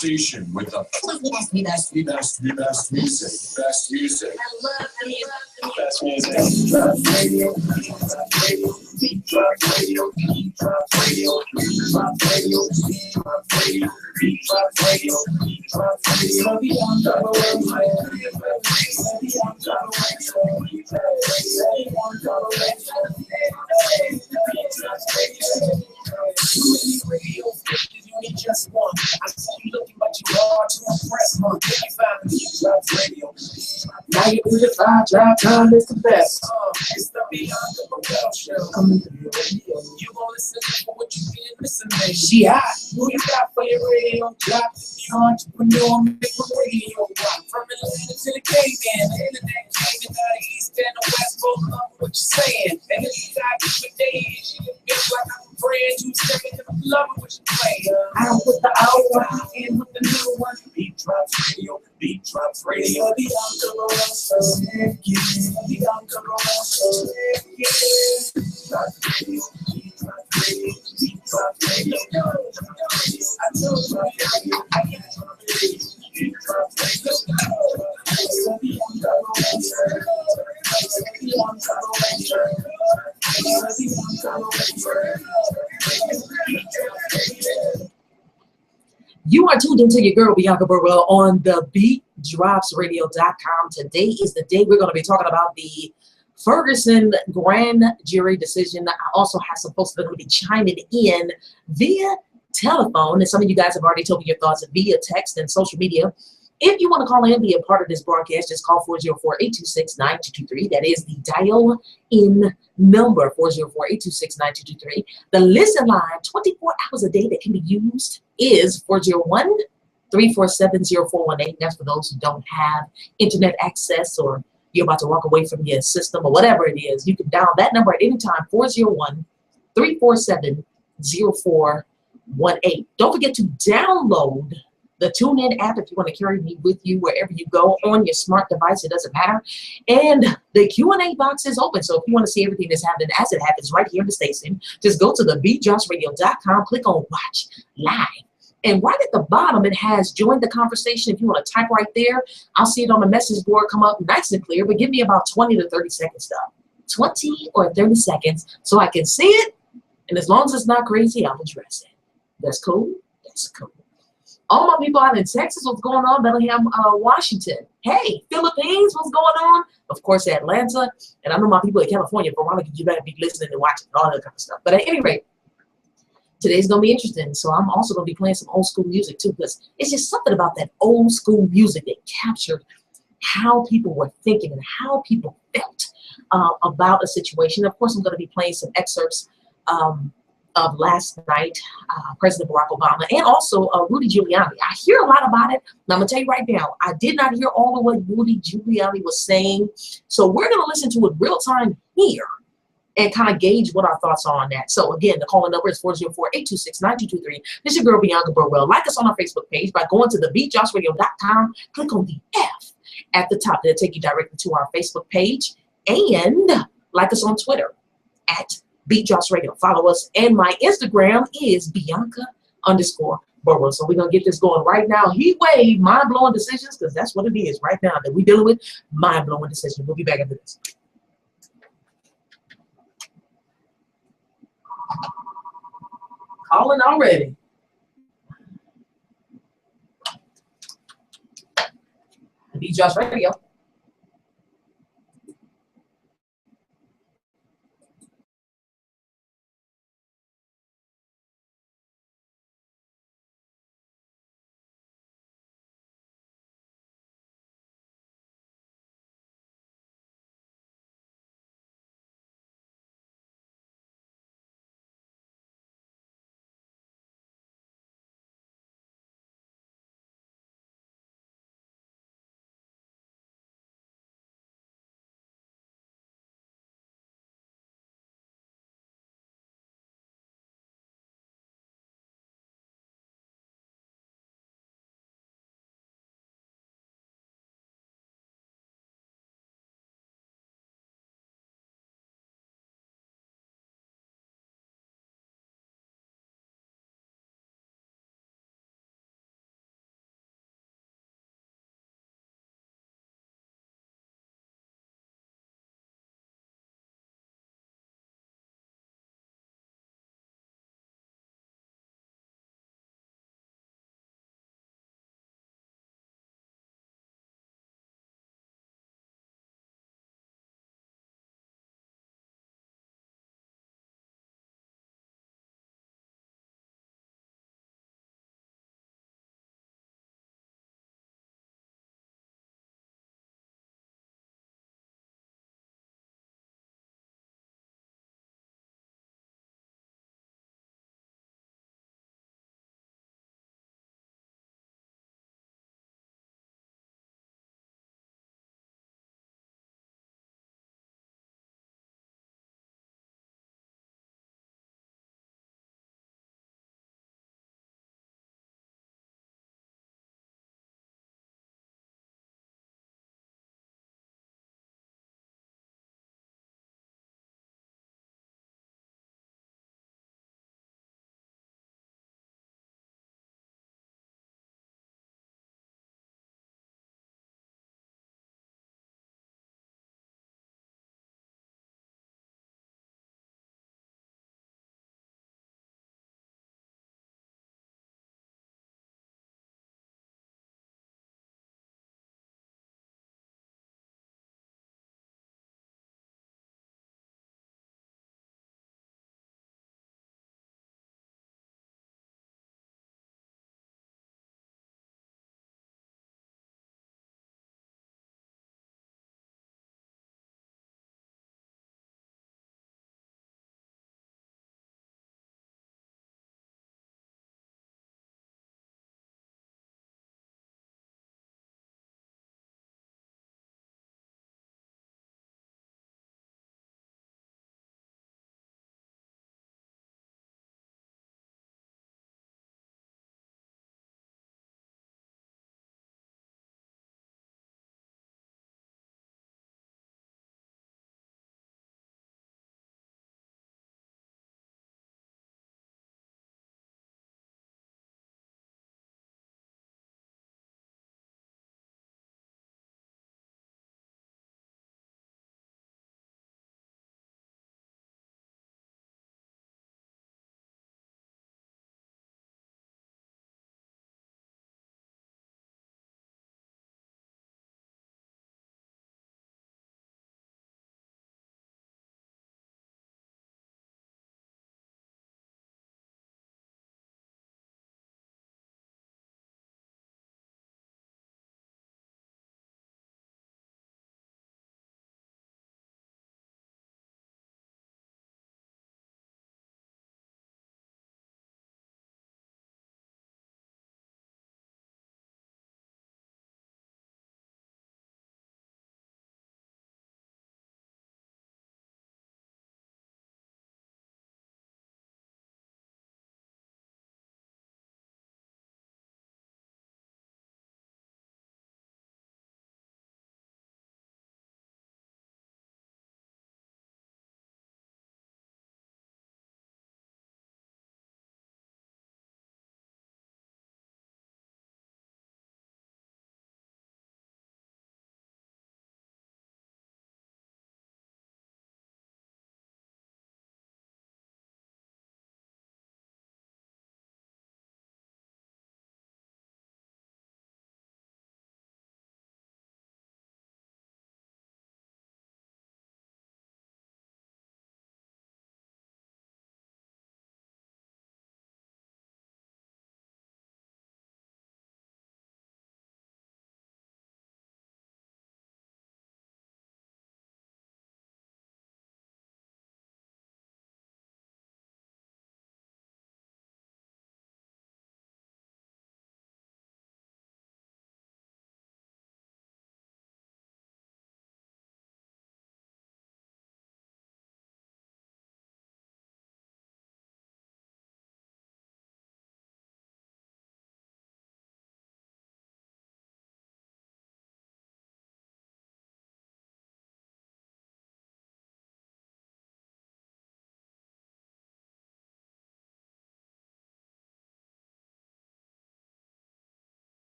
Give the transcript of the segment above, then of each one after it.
station with the best music. Best music. I love the best music. Radio. Beat-Drops Radio. Beat-Drops Radio. Beat-Drops Radio. Beat-Drops Radio. Beat-Drops Radio. Beat-Drops Radio. Bianca, radio stations, you need just one. I see you looking, but you hard to impress. When you find the Beat-Drops Radio. Now you do the 5 drop time is the best. It's the Bianca Burwell show. Coming to your radio. You gonna listen for what you been listening to. She hot. Who you got for your radio job? You entrepreneur, make a radio rock. From Atlanta to the caveman, the internet came in the east and the west. Both love what you're saying. And if you got good days, you feel like I'm a friend. You stepping to the love of what you play. Out with the old one, in with the new one. Beat-Drops Radio. Beat-Drops Radio. Bianca Burwell show. Bianca Burwell show. Beat-Drops Radio. Beat-Drops Radio. Beat-Drops Radio. I told you, I can't Beat-Drops Radio. Bianca Burwell show. Bianca Burwell show. Bianca Burwell show. You are tuned into your girl, Bianca Burwell, on TheBeatDropsRadio.com. Today is the day we're going to be talking about the Ferguson grand jury decision. I also have some folks that are going to be chiming in via telephone, and some of you guys have already told me your thoughts via text and social media. If you want to call in and be a part of this broadcast, just call 404-826-9223. That is the dial-in number, 404-826-9223. The listen line, 24 hours a day that can be used, is 401-347-0418. That's for those who don't have internet access or you're about to walk away from your system or whatever it is. You can dial that number at any time, 401-347-0418. Don't forget to download the TuneIn app if you want to carry me with you wherever you go on your smart device. It doesn't matter. And the Q&A box is open. So if you want to see everything that's happening as it happens right here in the station, just go to TheBeatDropsRadio.com, click on Watch Live. And right at the bottom, it has Join the Conversation. If you want to type right there, I'll see it on the message board come up nice and clear. But give me about 20 to 30 seconds, though. 20 or 30 seconds so I can see it. And as long as it's not crazy, I'll address it. That's cool? That's cool. All my people out in Texas, what's going on? Bellingham, Washington. Hey, Philippines, what's going on? Of course, Atlanta. And I know my people in California, Veronica, you better be listening and watching all that kind of stuff. But at any rate, today's going to be interesting. So I'm also going to be playing some old school music too, because it's just something about that old school music that captured how people were thinking and how people felt about a situation. Of course, I'm going to be playing some excerpts of last night, President Barack Obama, and also Rudy Giuliani. I hear a lot about it, and I'm going to tell you right now, I did not hear all of what Rudy Giuliani was saying, so we're going to listen to it real time here and kind of gauge what our thoughts are on that. So again, the calling number is 404-826-9223. This is your girl, Bianca Burwell. Like us on our Facebook page by going to TheBeatDropsRadio.com, click on the F at the top. That'll take you directly to our Facebook page, and like us on Twitter at BeatDropsRadio. Follow us, and my Instagram is Bianca_Burwell. So we're gonna get this going right now. Heat wave, mind-blowing decisions, because that's what it is right now that we're dealing with. Mind-blowing decisions. We'll be back after this. Calling already. BeatDrops Radio.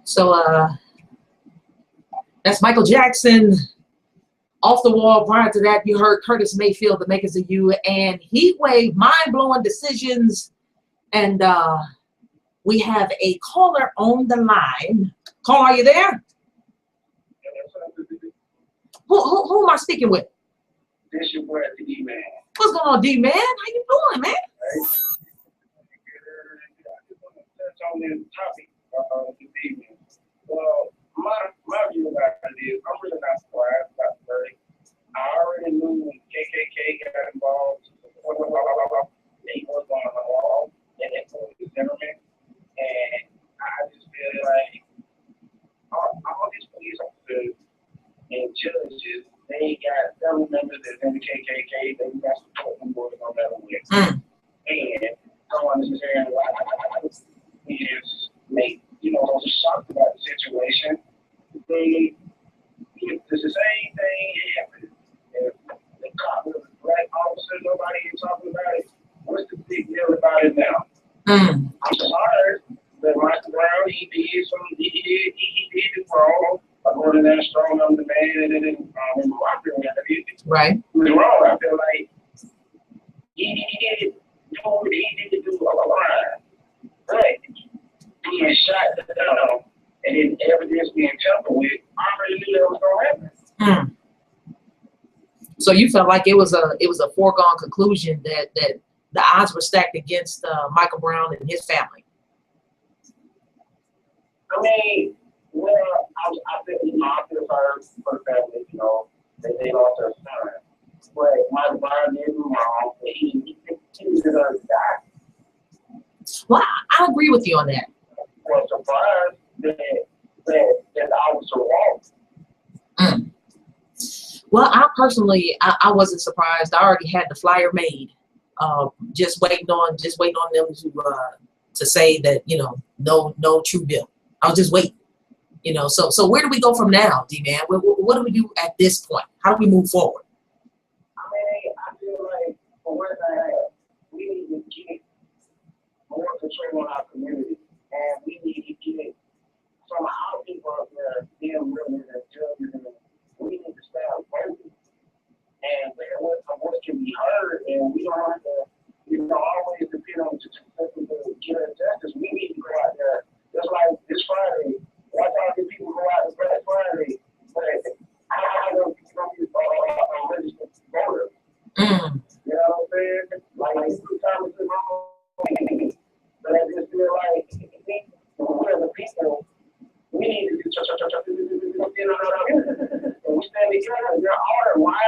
So that's Michael Jackson, Off the Wall. Prior to that, you heard Curtis Mayfield, The Makers of You, and Heat Wave, Mind-Blowing Decisions. And we have a caller on the line. Caller, are you there? Who am I speaking with? This your boy, D-Man. What's going on, D-Man? How you doing, man? I just want to touch on this topic this evening. Well, my view about it is I'm really not surprised about the verdict. I already knew when KKK got involved, they was on the wall and it was the Zimmerman. And I just feel like all these police officers and judges, they got family members that's in the KKK, they got support them boys no matter what. And I don't understand why is make, shocked about the situation. It's the same thing happened. If the cop was a black officer, nobody ain't talking about it. What's the big deal about it now? I'm sorry that Michael Brown, he did it wrong. According to that strong arm the man and then right. He was wrong. I feel like he did do what he did to do a crime. But being shot down and then evidence being tampered with, I already knew that was gonna happen. So you felt like it was a foregone conclusion that the odds were stacked against Michael Brown and his family. I mean, well, I feel sorry for the family, they lost their son. But Michael Brown did wrong, and he deserves to die. Well, I agree with you on that. Well, surprised that the officer walked. Well, I personally, I wasn't surprised. I already had the flyer made, just waiting on them to say that no true bill. I was just waiting, So where do we go from now, D-Man? What do we do at this point? How do we move forward? I mean, I feel like for one thing, we need to get more control on our community, and we need to get some of our people out there being willing and judges, and we need to start voting. And what can be heard, and we don't have to, always depend on just to get justice. We need to go out there, just like this Friday. Watch all these people go out this Black Friday, but I don't be a registered voter. You know what I'm saying? Like 2 times in my home. But I just feel like we're the people. We need to and we stand together. There are why?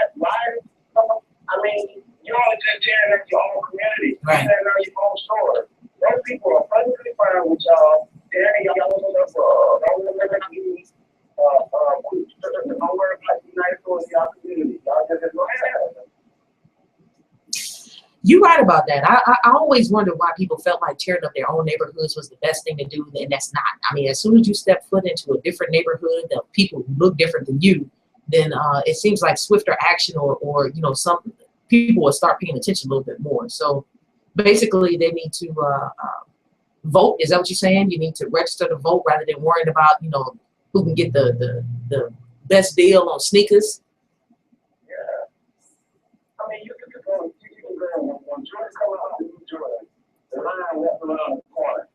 I mean, you only just tearing up your own community. Right. You're tearing up your own store. Those people are perfectly fine with y'all. Tearing y'all up. Don't worry about the United States in y'all community. Y'all just go ahead. You're right about that. I always wondered why people felt like tearing up their own neighborhoods was the best thing to do, and that's not. I mean, as soon as you step foot into a different neighborhood, the people who look different than you, then it seems like swifter action or some people will start paying attention a little bit more. So basically, they need to vote. Is that what you're saying? You need to register to vote rather than worrying about who can get the best deal on sneakers. Yeah. I mean, you can go when Jordan comes out of New Jordan, the line left around the corner.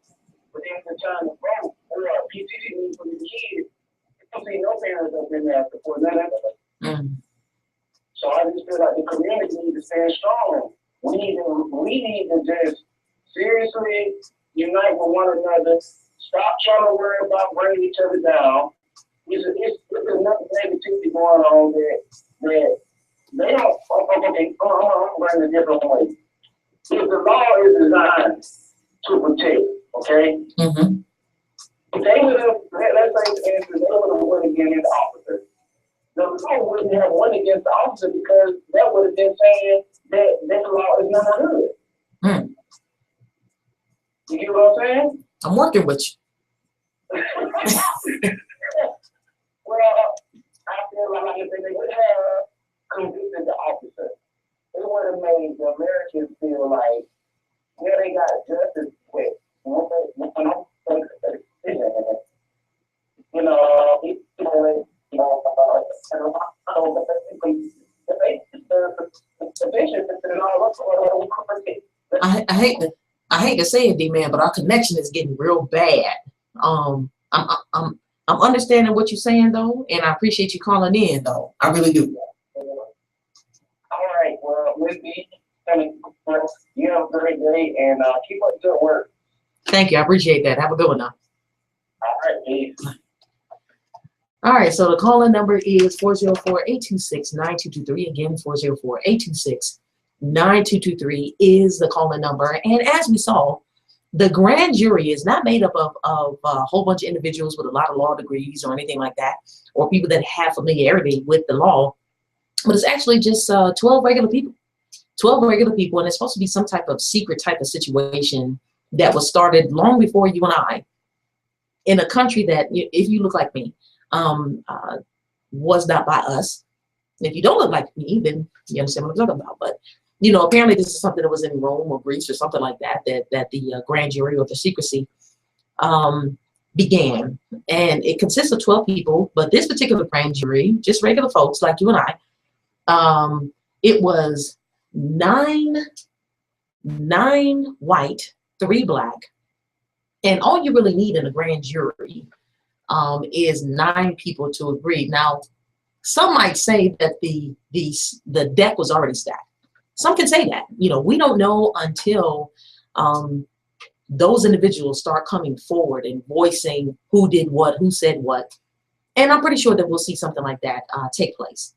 But then the time to vote, or PTC needs for the kids, you don't see no parents up in there before that. So I just feel like the community needs to stand strong. We need to just seriously unite with one another. Stop trying to worry about bringing each other down. There's enough negativity going on that they don't. Okay, I'm bringing a different way. If the law is designed to protect, okay? If they would have, let's say, for instance, they would have went against the officer. The law wouldn't have went against the officer because that would have been saying that this law is not good. You get what I'm saying? I'm working with you. Well, I feel like if they would have convicted the officer, it would have made the Americans feel like, yeah, they got justice quick. I hate to say it, D-Man, but our connection is getting real bad. I'm understanding what you're saying though, and I appreciate you calling in though. I really do. All right. Well, with me, you have a great day, and keep up the good work. Thank you. I appreciate that. Have a good one now. All right, peace. All right, so the call-in number is 404-826-9223. Again, 404-826-9223 is the call-in number. And as we saw, the grand jury is not made up of a whole bunch of individuals with a lot of law degrees or anything like that, or people that have familiarity with the law, but it's actually just 12 regular people. 12 regular people, and it's supposed to be some type of secret type of situation that was started long before you and I, in a country that, if you look like me, was not by us. If you don't look like me, then you understand what I'm talking about. But apparently this is something that was in Rome or Greece or something like that, that the grand jury or the secrecy began. And it consists of 12 people, but this particular grand jury, just regular folks like you and I, it was nine white, 3 black, and all you really need in a grand jury is 9 people to agree. Now, some might say that the deck was already stacked. Some can say that. We don't know until those individuals start coming forward and voicing who did what, who said what. And I'm pretty sure that we'll see something like that take place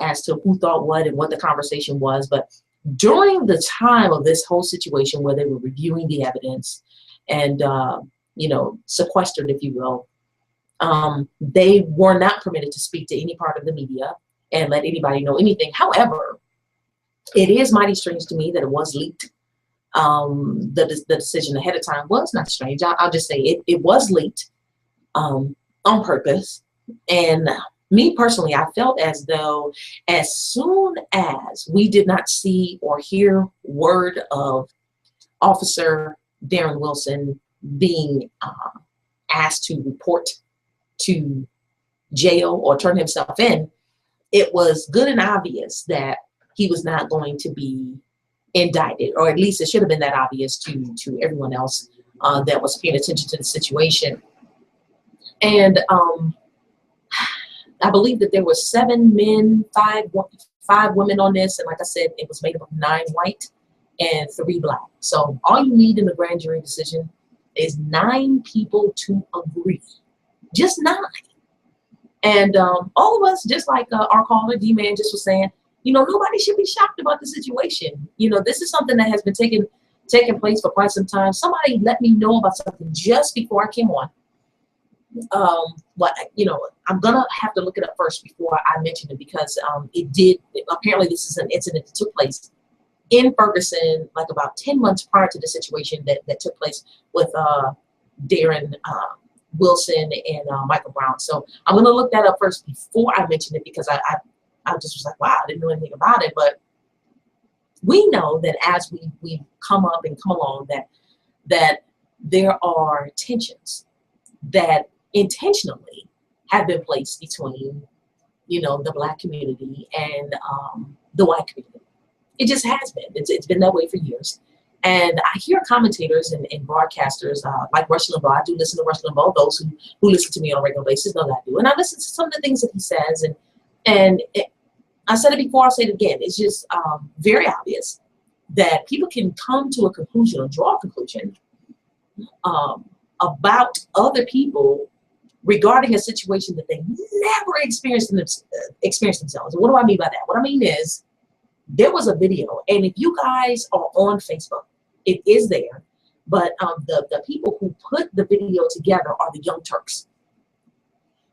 as to who thought what and what the conversation was. But during the time of this whole situation where they were reviewing the evidence and, sequestered, if you will, they were not permitted to speak to any part of the media and let anybody know anything. However, it is mighty strange to me that it was leaked. The decision ahead of time was not strange. I'll just say it was leaked on purpose. And me personally, I felt as though as soon as we did not see or hear word of Officer Darren Wilson being asked to report to jail or turn himself in, it was good and obvious that he was not going to be indicted, or at least it should have been that obvious to everyone else that was paying attention to the situation. And I believe that there were 7 men, 5 women on this, and like I said, it was made up of 9 white and 3 black. So all you need in the grand jury decision is 9 people to agree. Just 9. And all of us, just like our caller D-Man just was saying, nobody should be shocked about the situation. This is something that has been taking place for quite some time. Somebody let me know about something just before I came on. But I'm gonna have to look it up first before I mention it, because apparently this is an incident that took place in Ferguson, like about 10 months prior to the situation that took place with Darren Wilson and Michael Brown. So I'm gonna look that up first before I mention it, because I just was like, wow, I didn't know anything about it. But we know that as we come up and come along, that there are tensions that intentionally have been placed between, the black community and the white community. It just has been. It's been that way for years. And I hear commentators and broadcasters like Rush Limbaugh. I do listen to Rush Limbaugh. Those who listen to me on a regular basis know that I do. And I listen to some of the things that he says. And I said it before, I'll say it again. It's just very obvious that people can come to a conclusion or draw a conclusion about other people regarding a situation that they never experienced themselves. And what do I mean by that? What I mean is, there was a video, and if you guys are on Facebook, it is there. But the people who put the video together are the Young Turks.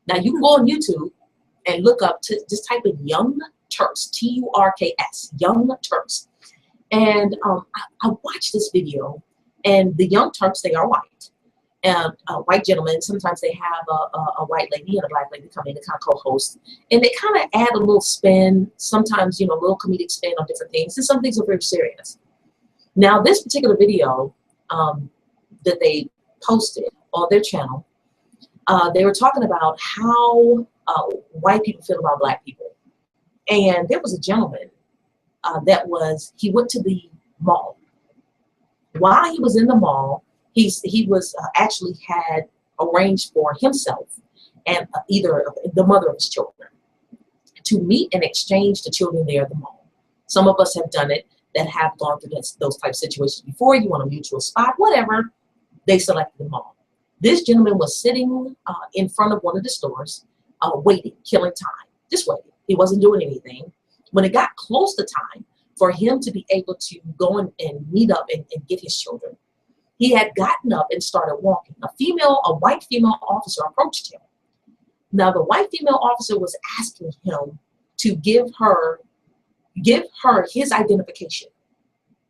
Now you can go on YouTube and look up, just type in Young Turks, Turks, Young Turks. And I watched this video, and the Young Turks, they are white. White gentlemen, sometimes they have a white lady and a black lady come in and kind of co-host, and they kind of add a little spin, sometimes, a little comedic spin on different things, and some things are very serious. Now, this particular video that they posted on their channel, they were talking about how white people feel about black people. And there was a gentleman he went to the mall, While he was in the mall, he was actually had arranged for himself and either the mother of his children to meet and exchange the children there at the mall. Some of us have done it that have gone through those type of situations before. You want a mutual spot, whatever. They selected the mall. This gentleman was sitting in front of one of the stores, waiting, killing time, just waiting. He wasn't doing anything. When it got close to time for him to be able to go and meet up and get his children, he had gotten up and started walking. A white female officer approached him. Now, the white female officer was asking him to give her his identification.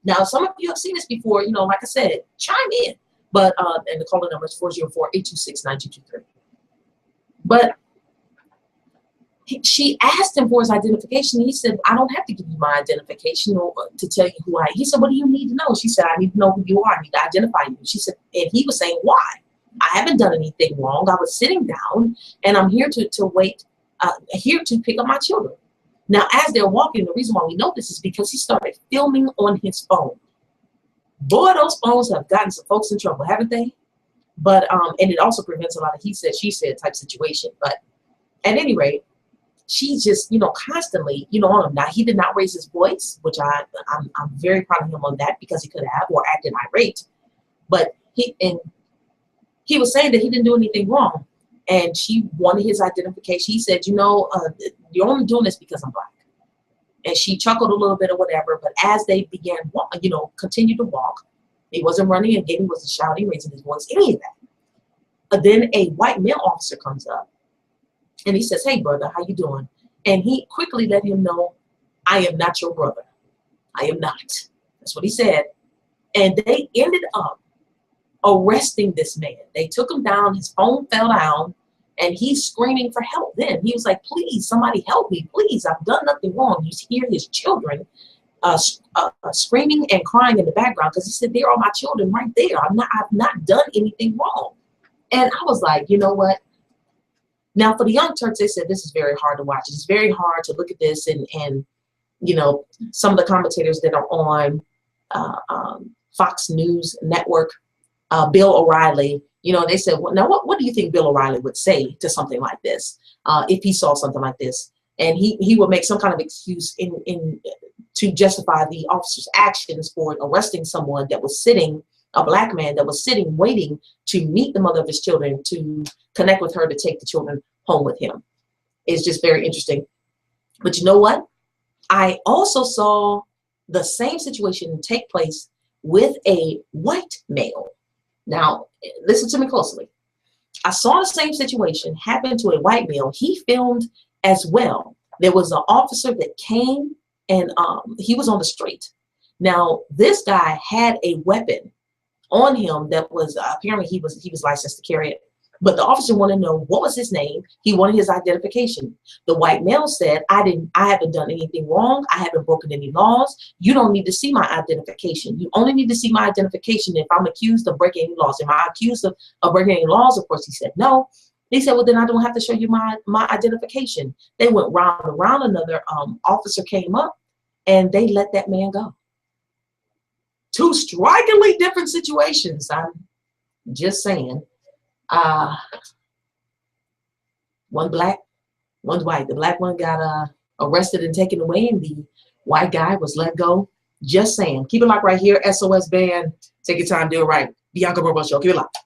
Now, some of you have seen this before, like I said, chime in. But, and the caller number is 404-826-9223. But she asked him for his identification. He said, I don't have to give you my identification or to tell you who I am. He said, what do you need to know? She said, I need to know who you are. I need to identify you. She said, and he was saying, why? I haven't done anything wrong. I was sitting down and I'm here to wait, here to pick up my children. Now, as they're walking, the reason why we know this is because he started filming on his phone. Boy, those phones have gotten some folks in trouble, haven't they? But, and it also prevents a lot of he said, she said type situation. But at any rate, she's just, constantly, on him. Now, he did not raise his voice, which I'm very proud of him on that because he could have or acted irate. But he was saying that he didn't do anything wrong. And she wanted his identification. He said, you're only doing this because I'm black. And she chuckled a little bit or whatever. But as they began, continued to walk, he wasn't running again. He wasn't shouting, raising his voice, any of that. But then a white male officer comes up and he says, hey, brother, how you doing? And he quickly let him know, I am not your brother. I am not. That's what he said. And they ended up arresting this man. They took him down. His phone fell down and he's screaming for help. Then he was like, please, somebody help me, please. I've done nothing wrong. You hear his children screaming and crying in the background because he said, there are my children right there. I've not done anything wrong. And I was like, you know what? Now for the Young Turks, they said, this is very hard to watch. It's very hard to look at this and some of the commentators that are on Fox News Network, Bill O'Reilly, they said, well, now what do you think Bill O'Reilly would say to something like this if he saw something like this? And he would make some kind of excuse to justify the officer's actions for arresting someone that was sitting, a black man that was sitting waiting to meet the mother of his children, to connect with her, to take the children home with him. It's just very interesting. But you know what? I also saw the same situation take place with a white male. Now, listen to me closely. I saw the same situation happen to a white male. He filmed as well. There was an officer that came and he was on the street. Now, this guy had a weapon on him that was apparently he was licensed to carry it. But the officer wanted to know what was his name. He wanted his identification. The white male said, I haven't done anything wrong. I haven't broken any laws. You don't need to see my identification. You only need to see my identification if I'm accused of breaking any laws. Am I accused of breaking any laws? Of course, he said no. He said, well, then I don't have to show you my identification. They went round and round. Another officer came up and they let that man go. Two strikingly different situations. I'm just saying. One black, one white. The black one got arrested and taken away, and the white guy was let go. Just saying. Keep it locked right here. SOS Band. Take your time, do it right. Bianca Burwell Show. Keep it locked.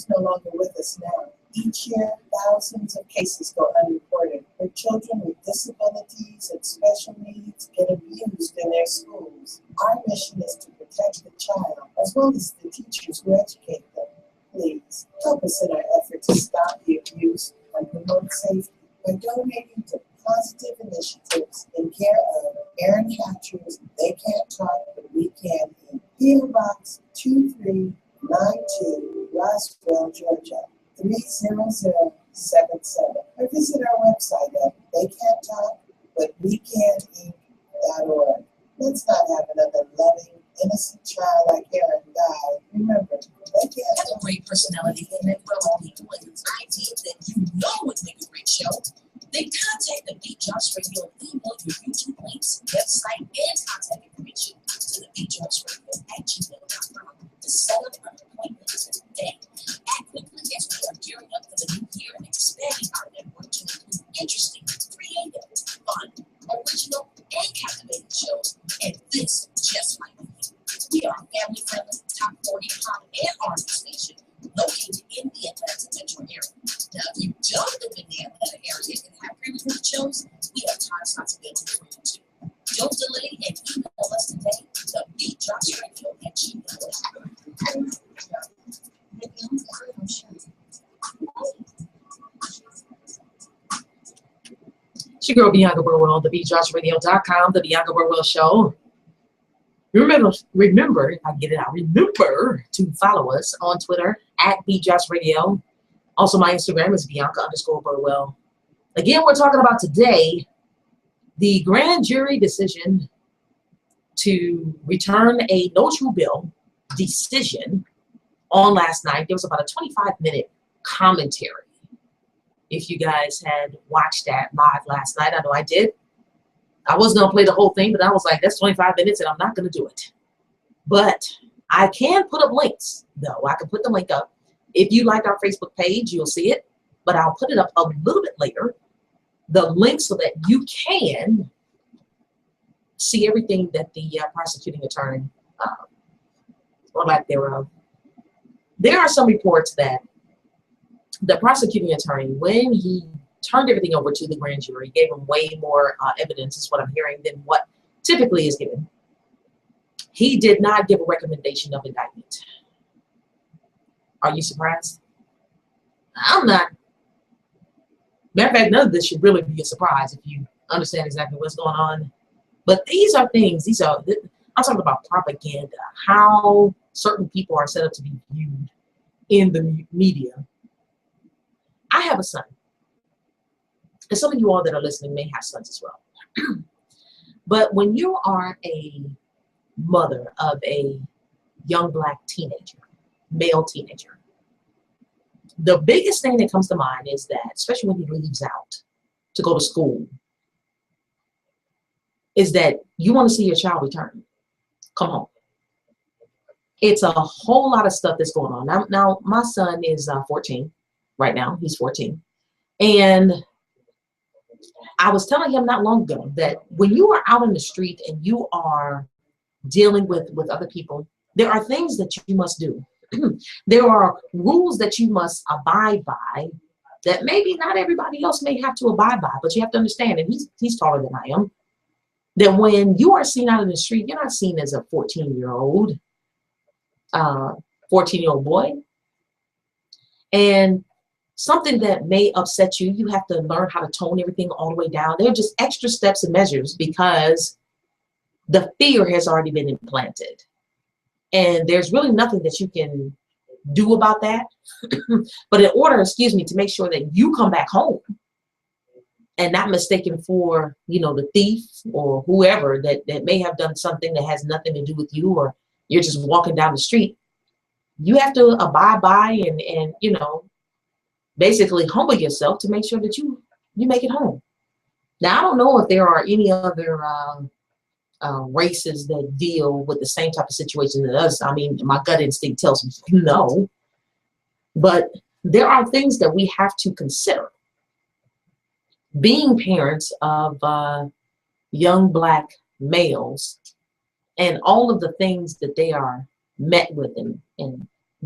no longer with us now. Each year, thousands of cases go unreported where children with disabilities and special needs get abused in their schools. Our mission is to protect the child as well as the teachers who educate them. Please help us in our effort to stop the abuse and promote safety by donating to positive initiatives in care of Aaron Hatcher's They Can't Talk But We Can Eat. P.O. Box 2392, Roswell, Georgia 30077. Or visit our website at theycan'ttalkbutwecaneat.org. Let's not have another loving, innocent child like Aaron die. Remember, they can't Have a great personality and network with people and ideas that you know would make a great show. Then contact the Beat Drops Radio and email your YouTube links, website, and contact information to TheBeatDropsRadio@gmail.com to set up an appointment today. Act quickly as we are gearing up for the new year and expanding our network to include interesting, creative, fun, original, and captivating shows. And this just might be it. We are a family-friendly, top 40 pop and R&B station located in the Atlanta metro area. Now, if you don't live in the Atlanta area and have pre-recorded shows, we have time slots available for you too. Don't delay and email us today, TheBeatDropsRadio@gmail.com. It's your girl Bianca Burwell on TheBeatDropsRadio.com, the Bianca Burwell Show. Remember, if I get it out, remember to follow us on Twitter @BeatDropsRadio. Also, my Instagram is Bianca_Burwell. Again, we're talking about today the grand jury decision to return a no true bill decision on last night. There was about a 25-minute commentary. If you guys had watched that live last night, I know I did. I was going to play the whole thing, but I was like, that's 25 minutes and I'm not going to do it. But I can put up links, though. I can put the link up. If you like our Facebook page, you'll see it. But I'll put it up a little bit later, the link, so that you can see everything that the prosecuting attorney, or lack thereof. There are some reports that the prosecuting attorney, when he turned everything over to the grand jury, gave them way more evidence, is what I'm hearing, than what typically is given. He did not give a recommendation of indictment. Are you surprised? I'm not. Matter of fact, none of this should really be a surprise if you understand exactly what's going on. But these are things, I'm talking about propaganda, how certain people are set up to be viewed in the media. I have a son. And some of you all that are listening may have sons as well. But when you are a mother of a young black teenager, male teenager, the biggest thing that comes to mind is that, especially when he leaves out to go to school, is that you want to see your child return, come home. It's a whole lot of stuff that's going on. Now my son is 14 right now. He's 14. And I was telling him not long ago that when you are out in the street and you are dealing with other people, there are things that you must do. There are rules that you must abide by that maybe not everybody else may have to abide by, but you have to understand, and he's taller than I am, that when you are seen out in the street, you're not seen as a 14-year-old boy. And something that may upset you, you have to learn how to tone everything all the way down. There are just extra steps and measures because the fear has already been implanted. And there's really nothing that you can do about that. But in order, to make sure that you come back home and not mistaken for, the thief or whoever that may have done something that has nothing to do with you, or you're just walking down the street, you have to abide by and basically humble yourself to make sure that you make it home. Now, I don't know if there are any other races that deal with the same type of situation as us. I mean, my gut instinct tells me no. But there are things that we have to consider. Being parents of young black males and all of the things that they are met with and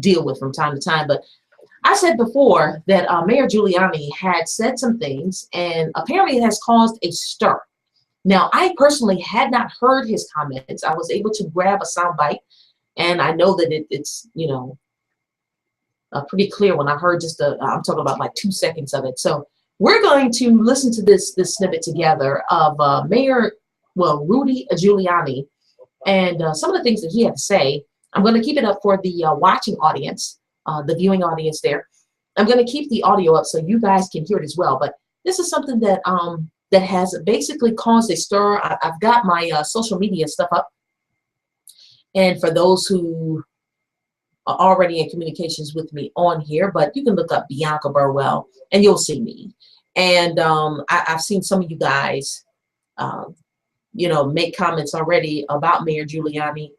deal with from time to time. But I said before that Mayor Giuliani had said some things, and apparently it has caused a stir. Now, I personally had not heard his comments. I was able to grab a soundbite, and I know that it's, you know, pretty clear when I heard just I'm talking about like 2 seconds of it. So we're going to listen to this snippet together of Rudy Giuliani, and some of the things that he had to say. I'm going to keep it up for the watching audience, the viewing audience there. I'm going to keep the audio up so you guys can hear it as well. But this is something that that has basically caused a stir. I've got my social media stuff up, and for those who are already in communications with me on here, but you can look up Bianca Burwell and you'll see me. And I've seen some of you guys, you know, make comments already about Mayor Giuliani.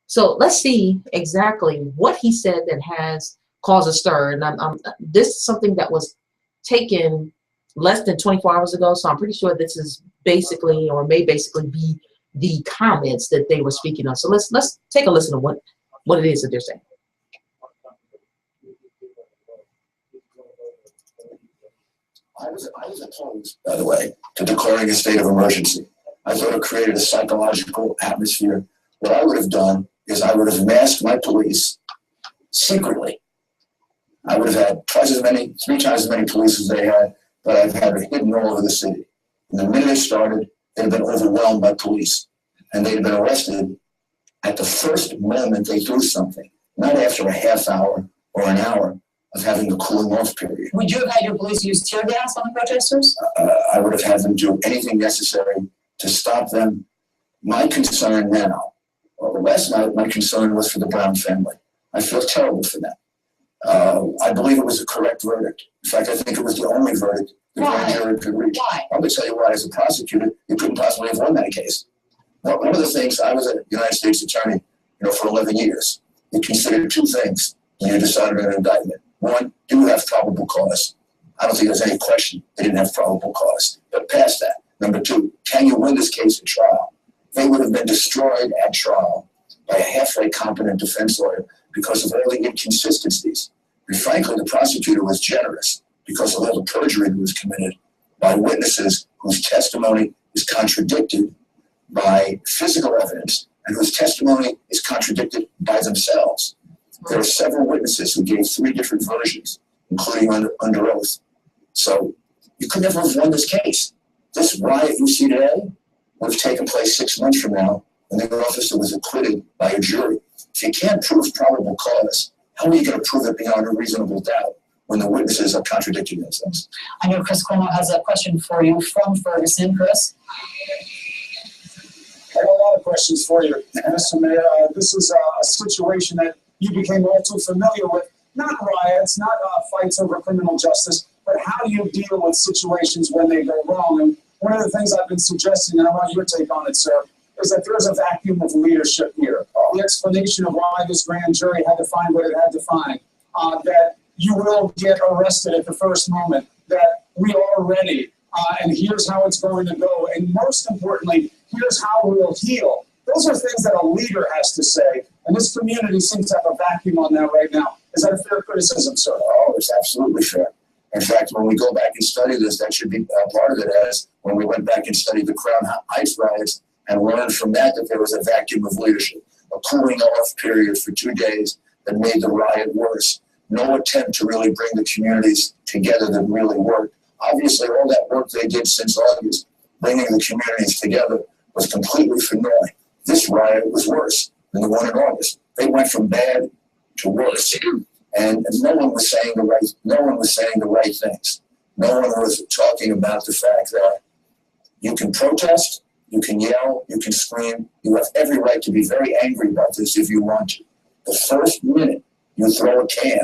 So let's see exactly what he said that has caused a stir. And this is something that was taken less than 24 hours ago, so I'm pretty sure this is basically, or may basically be, the comments that they were speaking of. So let's take a listen to what it is that they're saying. I was opposed, by the way, to declaring a state of emergency. I thought it created a psychological atmosphere. What I would have done is I would have masked my police secretly. I would have had 3 times as many police as they had, but I've had it hidden all over the city. And the minute it started, they'd have been overwhelmed by police, and they'd have been arrested at the first moment they do something, not after a half hour or an hour of having the cooling off period. Would you have had your police use tear gas on the protesters? I would have had them do anything necessary to stop them. My concern now, last night, my concern was for the Brown family. I feel terrible for them. I believe it was a correct verdict. In fact, I think it was the only verdict the grand jury could reach. Why? I'm going to tell you why. As a prosecutor, you couldn't possibly have won that case. One of the things, I was a United States attorney, for 11 years. You considered 2 things when you decided on an indictment. One, do you have probable cause? I don't think there's any question they didn't have probable cause. But past that, number 2, can you win this case at trial? They would have been destroyed at trial by a halfway competent defense lawyer because of all the inconsistencies. And frankly, the prosecutor was generous because of all the perjury that was committed by witnesses whose testimony is contradicted by physical evidence and whose testimony is contradicted by themselves. There are several witnesses who gave 3 different versions, including under oath. So you could never have won this case. This riot you see today would have taken place 6 months from now when the officer was acquitted by a jury. If you can't prove probable cause, how are you going to prove it beyond a reasonable doubt when the witnesses are contradicting themselves? I know Chris Cuomo has a question for you from Ferguson. Chris? I got a lot of questions for you, Mr. Mayor. This is a situation that you became all too familiar with. Not riots, not fights over criminal justice, but how do you deal with situations when they go wrong? And one of the things I've been suggesting, and I want your take on it, sir, is that there's a vacuum of leadership here. The explanation of why this grand jury had to find what it had to find, that you will get arrested at the first moment, that we are ready, and here's how it's going to go. And most importantly, here's how we'll heal. Those are things that a leader has to say, and this community seems to have a vacuum on that right now. Is that a fair criticism, sir? Oh, it's absolutely fair. In fact, when we go back and study this, that should be part of it, as when we went back and studied the Crown Heights riots and learned from that there was a vacuum of leadership, a cooling off period for 2 days that made the riot worse. No attempt to really bring the communities together that really worked. Obviously, all that work they did since August, bringing the communities together, was completely for naught. This riot was worse than the one in August. They went from bad to worse, and no one was saying the right things. No one was talking about the fact that you can protest, you can yell, you can scream. You have every right to be very angry about this if you want to. The first minute you throw a can,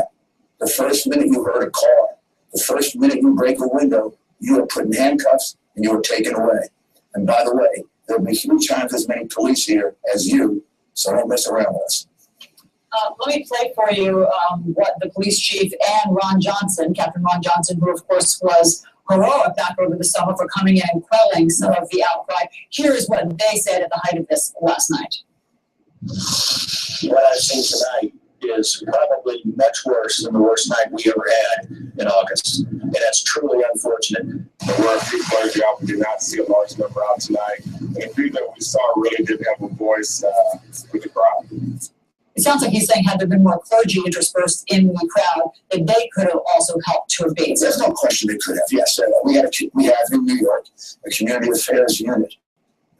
the first minute you hurt a car, the first minute you break a window, you are put in handcuffs and you are taken away. And by the way, there'll be 3 times as many police here as you, so don't mess around with us. Let me play for you what the police chief and Ron Johnson, Captain Ron Johnson, who of course was heroic back over the summer for coming in and quelling some of the outcry. Here's what they said at the height of this last night. What I've seen tonight is probably much worse than the worst night we ever had in August. And that's truly unfortunate. The referee played the out. We did not see a large number out tonight. And the few that we saw really didn't have a voice with the crowd. It sounds like he's saying had there been more clergy interspersed in the crowd, that they could have also helped to abate. There's no question they could have. Yes, we have in New York a community affairs unit,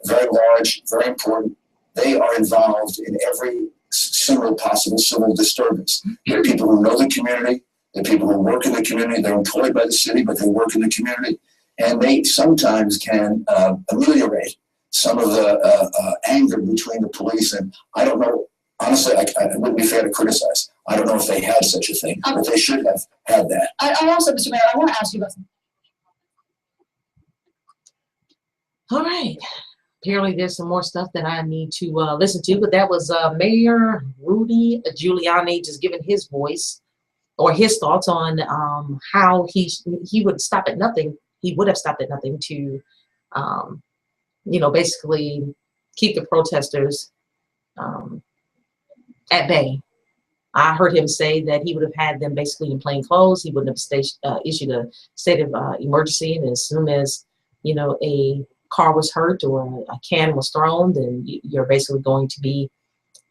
very large, very important. They are involved in every single possible civil disturbance. There are people who know the community. There are people who work in the community. They're employed by the city, but they work in the community, and they sometimes can ameliorate some of the anger between the police. And I don't know. Honestly, it wouldn't be fair to criticize. I don't know if they had such a thing, but they should have had that. I also, Mr. Mayor, I want to ask you about something. All right. Apparently there's some more stuff that I need to listen to, but that was Mayor Rudy Giuliani just giving his voice or his thoughts on how he would stop at nothing. He would have stopped at nothing to, basically keep the protesters at bay. I heard him say that he would have had them basically in plain clothes. He wouldn't have issued a state of emergency, and as soon as a car was hurt or a can was thrown, then you're basically going to be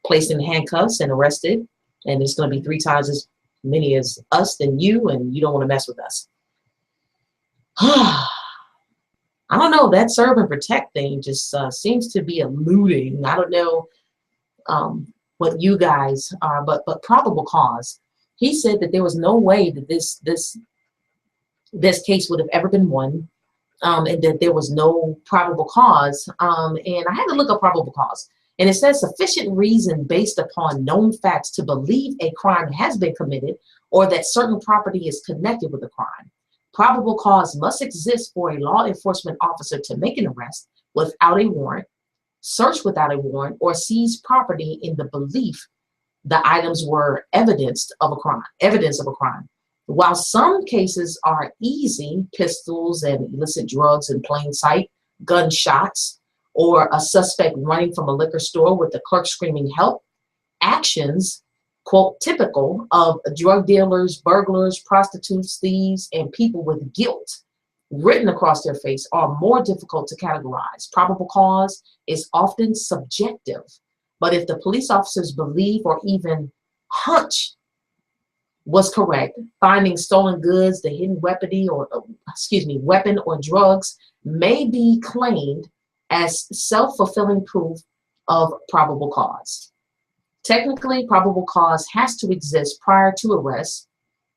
placed in handcuffs and arrested, and it's going to be 3 times as many as us than you, and you don't want to mess with us. I don't know, that serve and protect thing just seems to be eluding. I don't know what you guys are, but probable cause. He said that there was no way that this case would have ever been won, and that there was no probable cause. And I had to look up probable cause, and it says sufficient reason based upon known facts to believe a crime has been committed or that certain property is connected with the crime. Probable cause must exist for a law enforcement officer to make an arrest without a warrant, search without a warrant, or seize property in the belief the items were evidence of a crime. While some cases are easy, pistols and illicit drugs in plain sight, gunshots, or a suspect running from a liquor store with the clerk screaming help, actions, quote, typical of drug dealers, burglars, prostitutes, thieves, and people with guilt written across their face are more difficult to categorize. Probable cause is often subjective, but if the police officers believe or even hunch was correct, finding stolen goods, the hidden weapon or drugs may be claimed as self-fulfilling proof of probable cause. Technically, probable cause has to exist prior to arrest,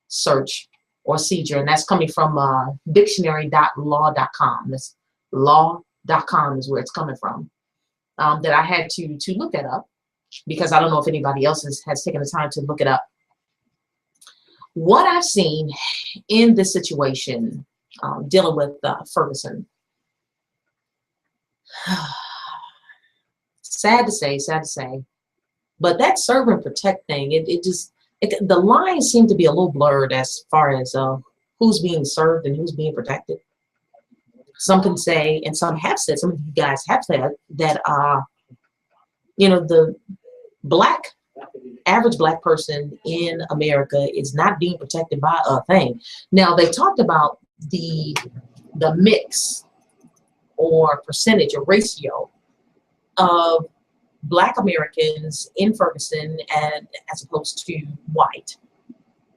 search, or seizure, and that's coming from dictionary.law.com. That's law.com is where it's coming from. That I had to look that up because I don't know if anybody else has taken the time to look it up. What I've seen in this situation dealing with Ferguson, sad to say, but that serve and protect thing, the lines seem to be a little blurred as far as who's being served and who's being protected. Some can say, and some have said, some of you guys have said that, the average black person in America is not being protected by a thing. Now, they talked about the mix or percentage or ratio of Black Americans in Ferguson and as opposed to white.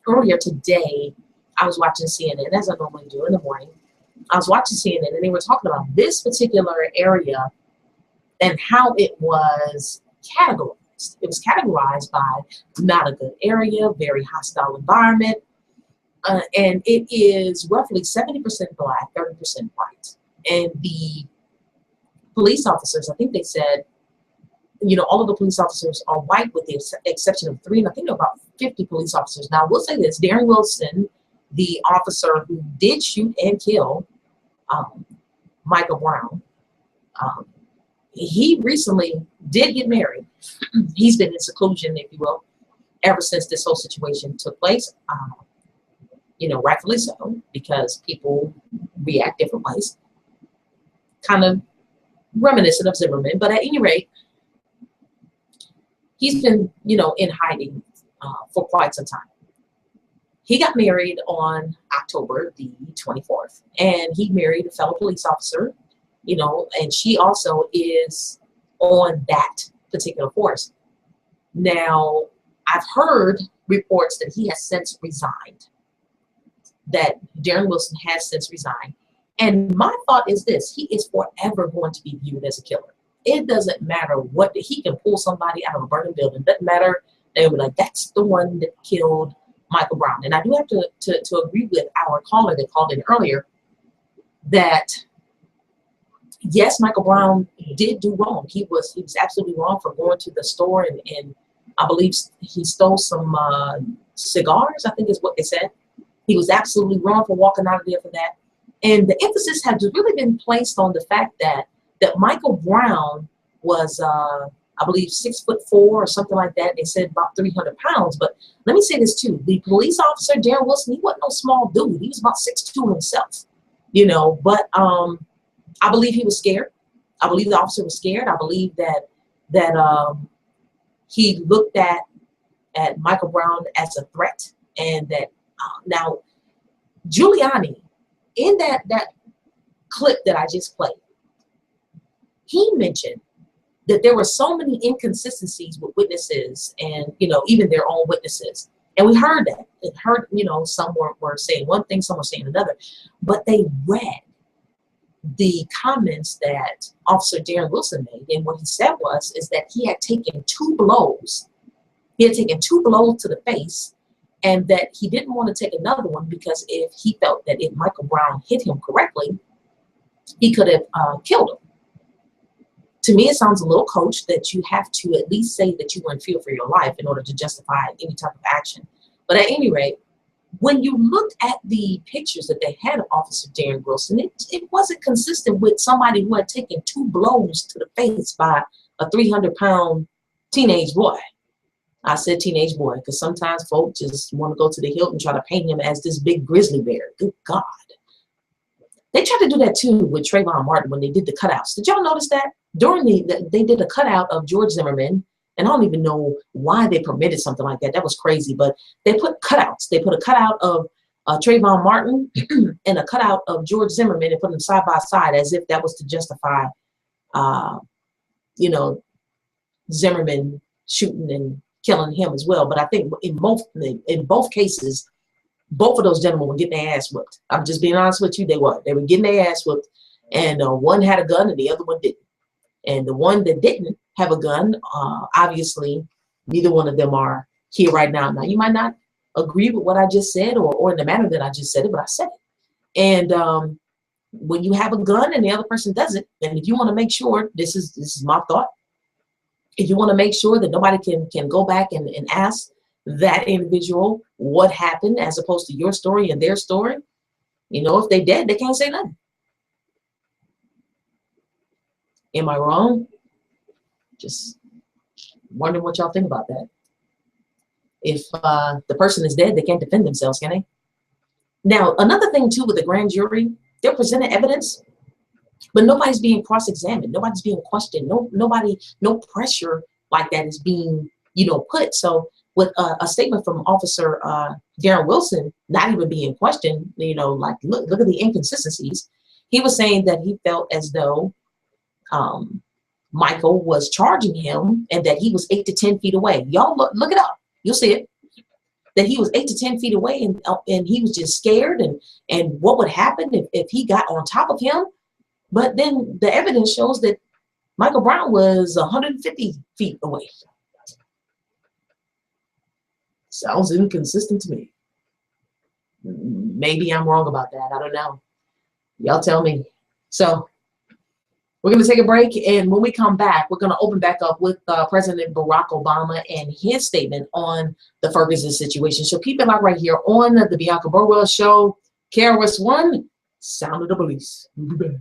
Earlier today, I was watching CNN, as I normally do in the morning. I was watching CNN and they were talking about this particular area and how it was categorized. It was categorized by not a good area, very hostile environment, and it is roughly 70% Black, 30% white. And the police officers, I think they said, all of the police officers are white with the exception of 3, and I think about 50 police officers. Now, I will say this, Darren Wilson, the officer who did shoot and kill Michael Brown, he recently did get married. He's been in seclusion, if you will, ever since this whole situation took place. Rightfully so, because people react different ways. Kind of reminiscent of Zimmerman, but at any rate, he's been, in hiding for quite some time. He got married on October the 24th, and he married a fellow police officer, you know, and she also is on that particular force. Now, I've heard reports that he has since resigned, that Darren Wilson has since resigned. And my thought is this: he is forever going to be viewed as a killer. It doesn't matter what, he can pull somebody out of a burning building. Doesn't matter. They'll be like, that's the one that killed Michael Brown. And I do have to agree with our caller that called in earlier that yes, Michael Brown did do wrong. He was absolutely wrong for going to the store and I believe he stole some cigars, I think is what they said. He was absolutely wrong for walking out of there for that. And the emphasis has really been placed on the fact that Michael Brown was, I believe, 6'4" or something like that. They said about 300 pounds. But let me say this too: the police officer Darren Wilson, he wasn't no small dude. He was about 6'2" himself, you know. But I believe he was scared. I believe the officer was scared. I believe that he looked at Michael Brown as a threat, and that now Giuliani, in that clip that I just played, he mentioned that there were so many inconsistencies with witnesses and, you know, even their own witnesses. And we heard that. It heard, you know, some were saying one thing, some were saying another. But they read the comments that Officer Darren Wilson made. And what he said is that he had taken 2 blows. He had taken 2 blows to the face, and that he didn't want to take another one because if he felt that if Michael Brown hit him correctly, he could have killed him. To me, it sounds a little coach that you have to at least say that you were in fear for your life in order to justify any type of action. But at any rate, when you looked at the pictures that they had of Officer Darren Wilson, it wasn't consistent with somebody who had taken 2 blows to the face by a 300-pound teenage boy. I said teenage boy because sometimes folks just want to go to the hilt and try to paint him as this big grizzly bear. Good God. They tried to do that too with Trayvon Martin when they did the cutouts. Did y'all notice that? During they did a cutout of George Zimmerman, and I don't even know why they permitted something like that. That was crazy, but they put cutouts. They put a cutout of Trayvon Martin and a cutout of George Zimmerman and put them side by side as if that was to justify, you know, Zimmerman shooting and killing him as well. But I think in both cases, both of those gentlemen were getting their ass whipped. I'm just being honest with you. They were getting their ass whipped, and one had a gun and the other one didn't. And the one that didn't have a gun, obviously, neither one of them are here right now. Now, you might not agree with what I just said or in the manner that I just said it, but I said it. And when you have a gun and the other person doesn't, and if you want to make sure, this is my thought, if you want to make sure that nobody can go back and ask that individual what happened as opposed to your story and their story, you know, if they dead, they can't say nothing. Am I wrong? Just wondering what y'all think about that. If the person is dead, they can't defend themselves, can they? Now, another thing too with the grand jury, they're presenting evidence, but nobody's being cross-examined. Nobody's being questioned. No pressure like that is being, you know, put. So with a statement from Officer Darren Wilson not even being questioned, you know, like look at the inconsistencies. He was saying that he felt as though Michael was charging him and that he was 8 to 10 feet away. Y'all look it up. You'll see it. That he was 8 to 10 feet away and he was just scared and what would happen if he got on top of him. But then the evidence shows that Michael Brown was 150 feet away. Sounds inconsistent to me. Maybe I'm wrong about that. I don't know. Y'all tell me. So we're going to take a break, and when we come back, we're going to open back up with President Barack Obama and his statement on the Ferguson situation. So keep it locked right here on the Bianca Burwell Show. KRS-One, Sound of the Police. We'll be back.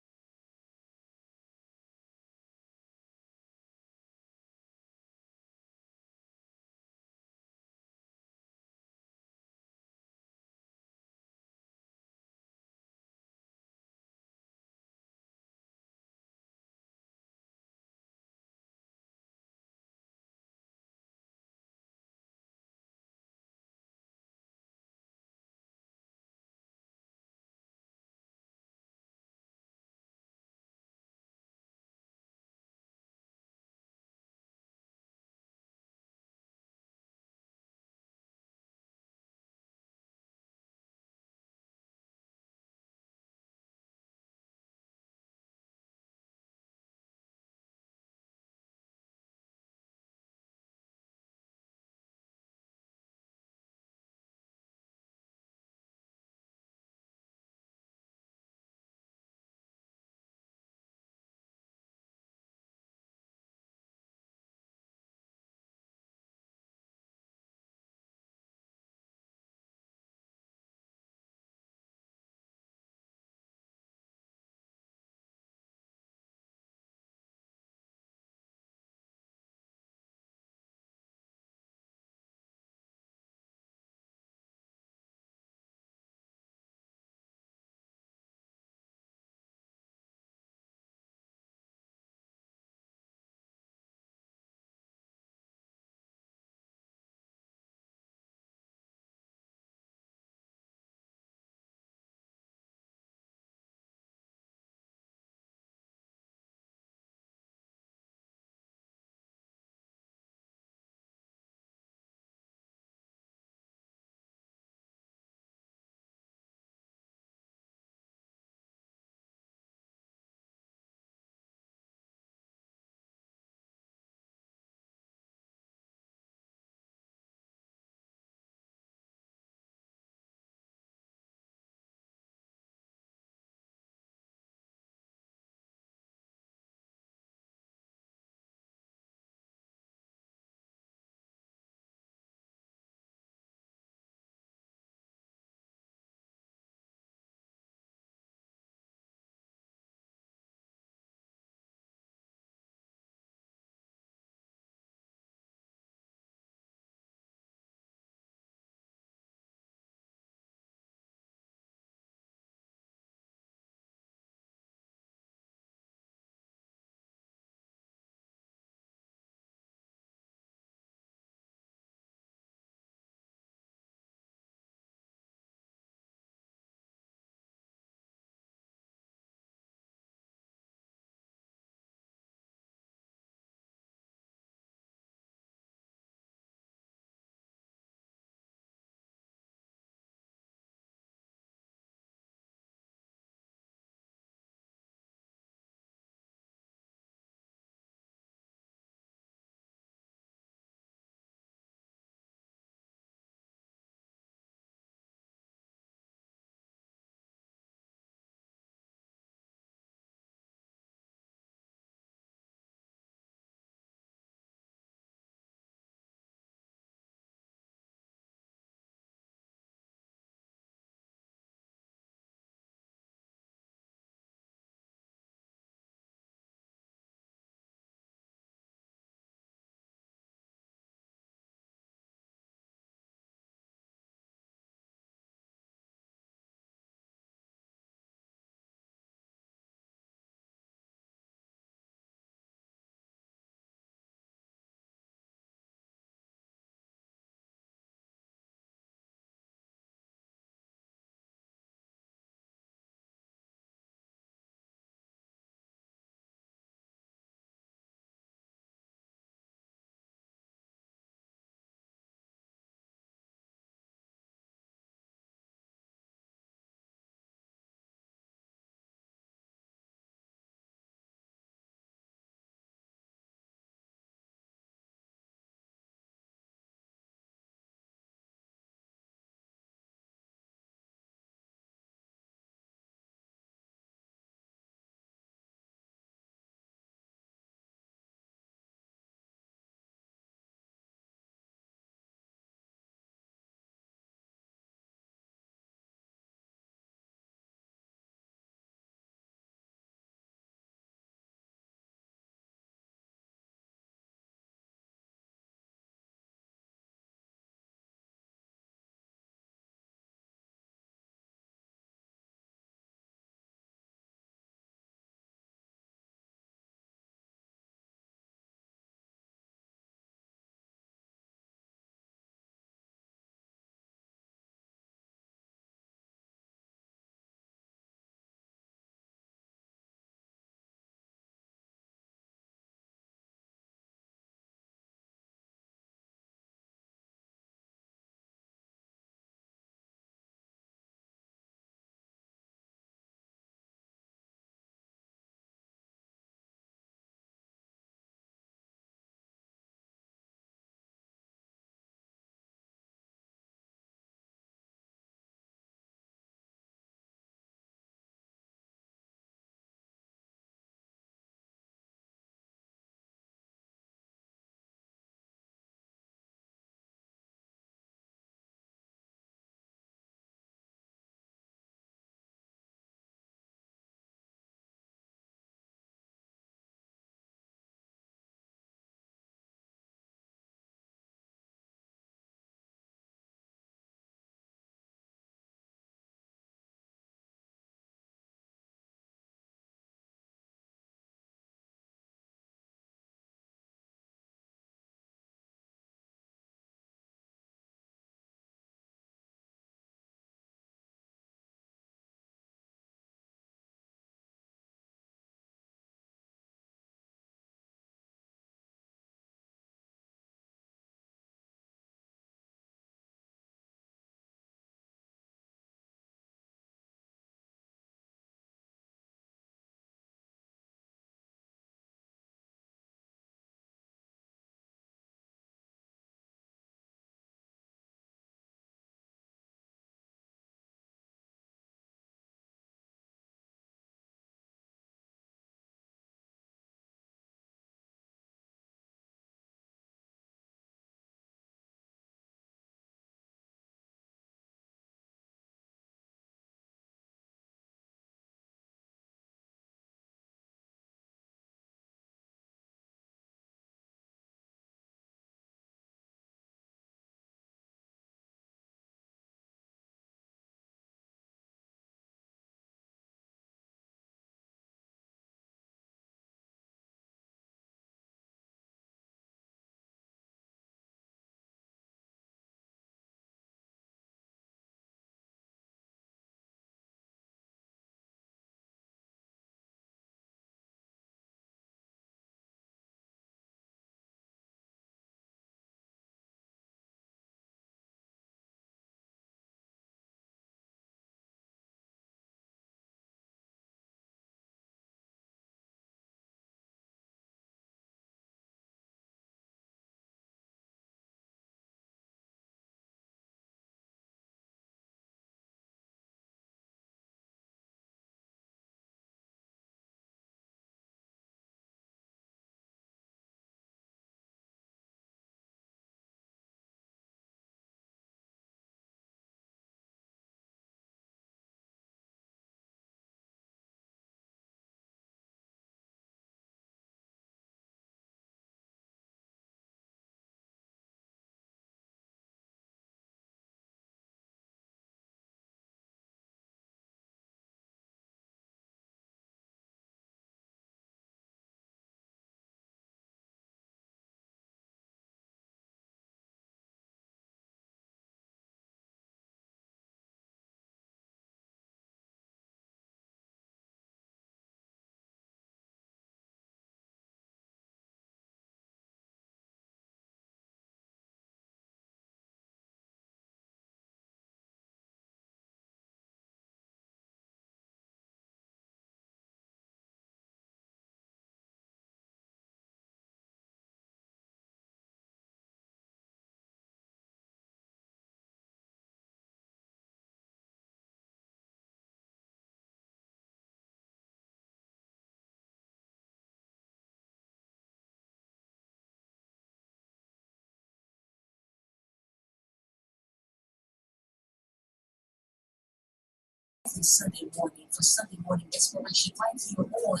every Sunday morning for Sunday morning inspiration right here on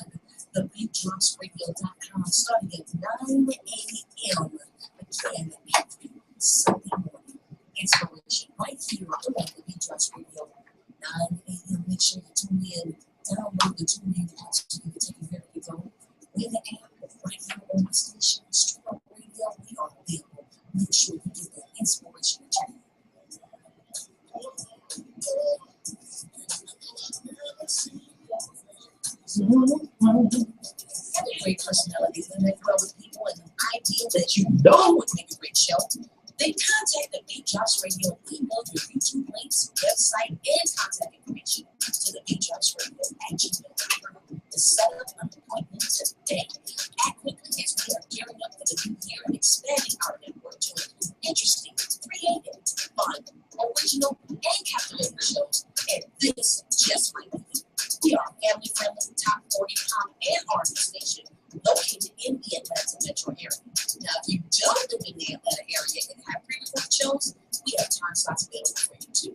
TheBeatDropsRadio.com starting at 9 a.m. Again, every Sunday morning inspiration right here on The Beat Drops Radio. 9 a.m. Make sure you tune in. Download the TuneIn app so you can take it wherever you go. With the app right here on the station, Street Radio, we are available. Make sure you get that inspiration that you need. Have a great personality, connect well with people, and an idea that you know would make a great show. Then contact The Beat Drops Radio. Email your YouTube links, website, and contact information to TheBeatDropsRadio@gmail.com to set up an appointment today. Act quickly as we are gearing up for the new year and expanding our network to include interesting, creative, fun, original, and captivating shows. And this just might be it. We are a family-friendly, top 40 pop and R&B station located in the Atlanta metro area. Now, if you don't live in the Atlanta area and have pre-recorded shows, we have time slots available for you too.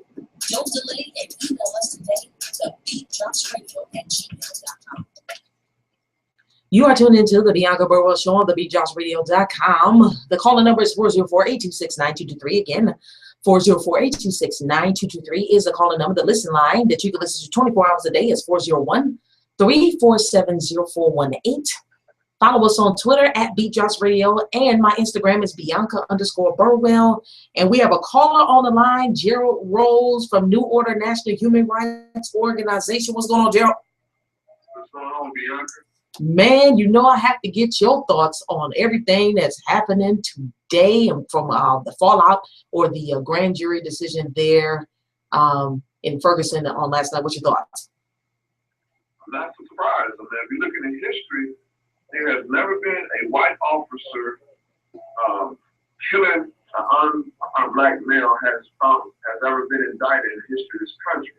Don't delay and email us today, TheBeatDropsRadio@gmail.com. You are tuned into the Bianca Burwell Show on TheBeatDropsRadio.com. The calling number is 404-826-9223. Again, 404-826-9223 is the calling number. The listen line that you can listen to 24 hours a day is 401-347-0418. Follow us on Twitter at BeatDropsRadio, and my Instagram is Bianca_Burwell. And we have a caller on the line, Gerald Rose from New Order National Human Rights Organization. What's going on, Gerald? What's going on, Bianca? Man, you know I have to get your thoughts on everything that's happening today and from the fallout or the grand jury decision there in Ferguson on last night. What's your thoughts? I'm not surprised. I mean, if you look at the history, there has never been a white officer killing an black male has ever been indicted in the history of this country.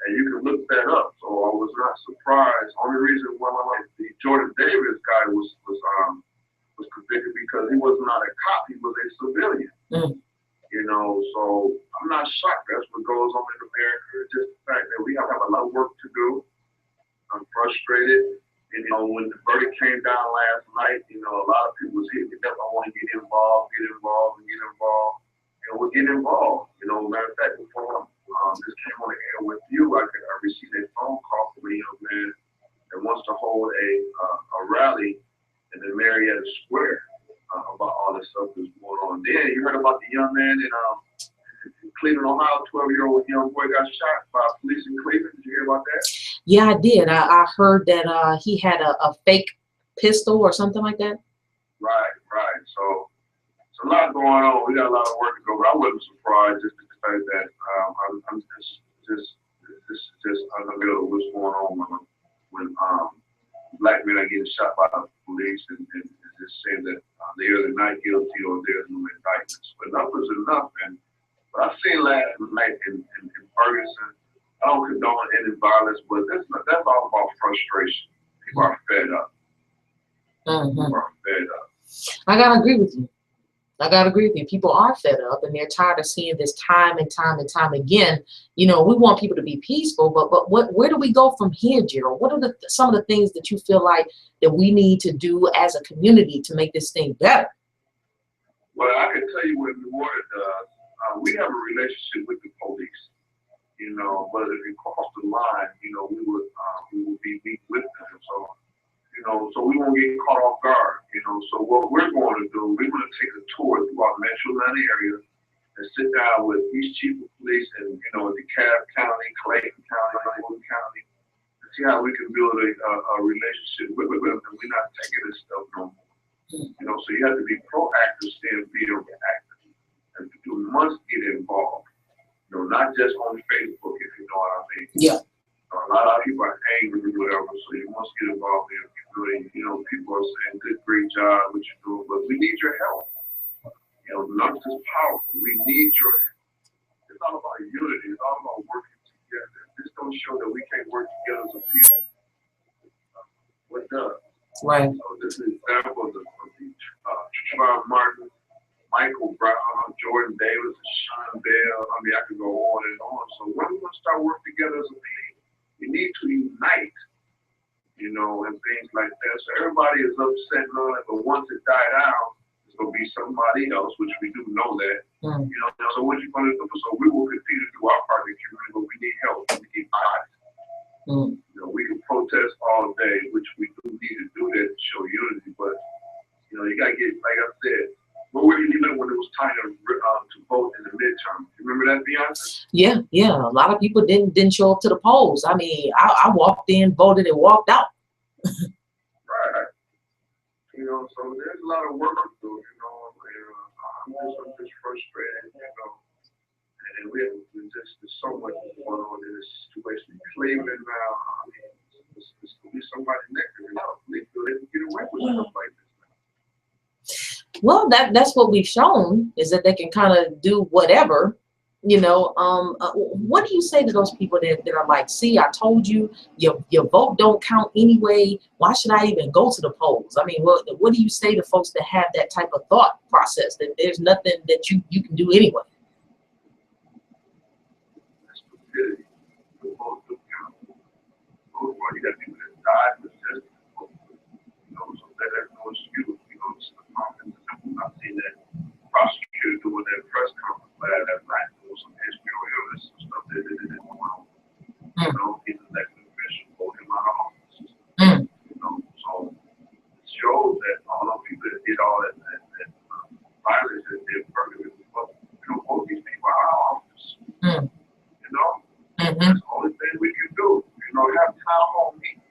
And you can look that up. So I was not surprised. Only reason why the Jordan Davis guy was convicted because he was not a cop, he was a civilian. You know, so I'm not shocked. That's what goes on in America. It's just the fact that we have a lot of work to do. I'm frustrated. And, you know, when the verdict came down last night, you know, a lot of people was hitting me up. I want to get involved. You know, we'll get involved. You know, matter of fact, before this came on the air with you, I received a phone call from a young man that wants to hold a rally in the Marietta Square about all this stuff that's going on there. You heard about the young man in Cleveland, Ohio, 12-year-old young boy got shot by police in Cleveland. Did you hear about that? Yeah, I did. I heard that he had a fake pistol or something like that. Right. So it's a lot going on. We got a lot of work to go, but I wasn't surprised just to the fact that I'm just unreal what's going on when black men are getting shot by the police and just saying that they are not guilty or there's no indictments. But enough is enough. But I've seen last night in Ferguson, I don't condone any violence, but that's all about frustration. People are fed up. People are fed up. I gotta agree with you. People are fed up and they're tired of seeing this time and time again. You know, we want people to be peaceful, but where do we go from here, Gerald? What are some of the things that you feel like that we need to do as a community to make this thing better? Well, I can tell you what New Order does. We have a relationship with the police. You know, but if you cross the line, you know, we would be weak with them. So, you know, so we won't get caught off guard. You know, so what we're going to do, we're going to take a tour through our metro Atlanta area and sit down with each chief of police and, you know, DeKalb County, Clayton County, Fulton County, to see how we can build a relationship with them, and we're not taking this stuff no more. You know, so you have to be proactive instead of being reactive, and you must get involved. You know, not just on Facebook, if you know what I mean. Yeah. A lot of people are angry or whatever, so you must get involved in doing, you know, people are saying, good, great job, what you're doing, but we need your help. You know, numbers is powerful. We need your help. It's all about unity. It's all about working together. This don't show that we can't work together as a people. What does? Right. So this is an example of the Trayvon Martin, Michael Brown, Jordan Davis, Sean Bell. I mean, I could go on and on. So when we want to start working together as a team, we need to unite, you know, and things like that. So everybody is upset and all that, but once it died out, it's going to be somebody else, which we do know that. You know, so what you going to do? So we will continue to do our part in the community, but we need help. We need eyes. You know, we can protest all day, which we do need to do that to show unity, but, you know, you got to get, like I said, what were you doing when it was time to vote in the midterm? You remember that, Bianca? Yeah. A lot of people didn't show up to the polls. I mean, I walked in, voted, and walked out. Right. You know, so there's a lot of work to do, you know, and I'm just frustrated, you know, and there's so much going on in this situation in Cleveland now. I mean, this could be somebody next to me. They can get away with stuff like this. Well, that's what we've shown, is that they can kind of do whatever, you know. What do you say to those people that are like, see, I told you, your vote don't count anyway. Why should I even go to the polls? I mean, what do you say to folks that have that type of thought process, that there's nothing that you can do anyway? That's stupidity. The vote do count. You got people that died for just you know, so that's no excuse. You know, it's the conference. I've seen that prosecutor doing that press conference last night. There was some history or illness and stuff that they didn't want. You know, he's an elected official, vote him out of office. You know, so it shows that all those people that did all that violence that did Ferguson, we don't vote these people out of office. You know, that's the only thing we can do. You know, have town hall meetings.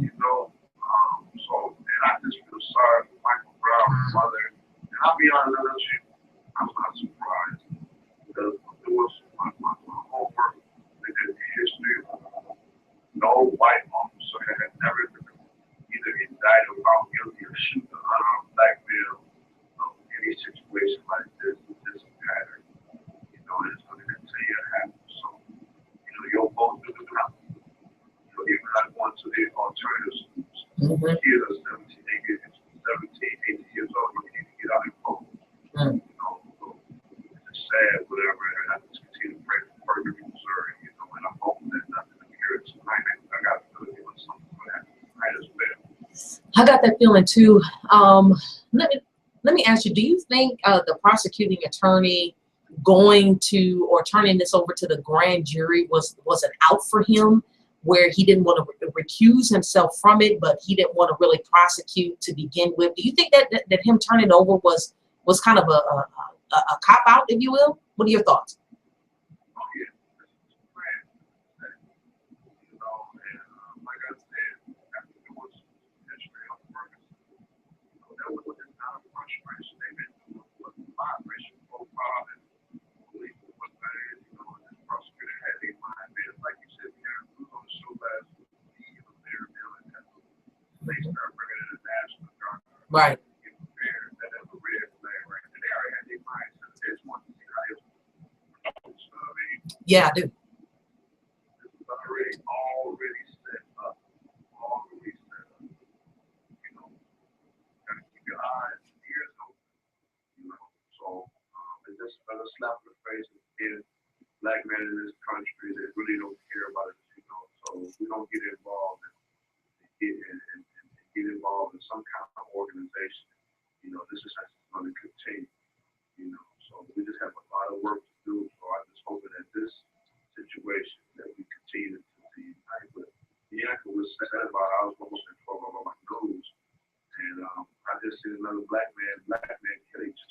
You know, so, and I just feel sorry for Michael Brown's mother. And I'll be honest with you, I'm not surprised, because there was my homework with the history of no white officer had never been either indicted or found guilty of shooting an unarmed black male in any situation like this. It's just a pattern, you know, and it's going to continue to happen. So, you know, your vote do count. You know, even not going to the alternative schools. Kids are 17, 18 years old, you need to get out and vote. You know, so it's sad, whatever, and I just continue to pray for Ferguson, Missouri, you know, and I'm hoping that nothing occurs tonight. I got to feel it was something going to happen tonight as well. I got that feeling too. Let me ask you, do you think the prosecuting attorney going to, or turning this over to the grand jury was an out for him, where he didn't want to recuse himself from it, but he didn't want to really prosecute to begin with? Do you think that him turning over was kind of a cop out, if you will? What are your thoughts? Oh, yeah. This is grand. You know, and like I said, after there was history of Ferguson, you know, that was not a frustration. They've been doing a lot of racial profiling, police, what that is, you know, and this prosecutor had a mind been, like you said, we were on the show last week, he was there dealing with that. They start bringing in the National Guard. Right. Get prepared. That is a red flag right there. They already had their mindset. They just want to see how it was. You know what I mean? Yeah, I do. This is already set up. Already set up. You know, gotta keep your eyes and ears open. You know, so it's just another slap in the face of being black men in this country that really don't care about it. You know, so we don't get involved and get involved in some kind of organization. You know, this is going to continue. You know, so we just have a lot of work to do. So I just hope that this situation that we continue to see unite. But Bianca was sad about it. I was almost in trouble on my nose, and I just seen another black man kill each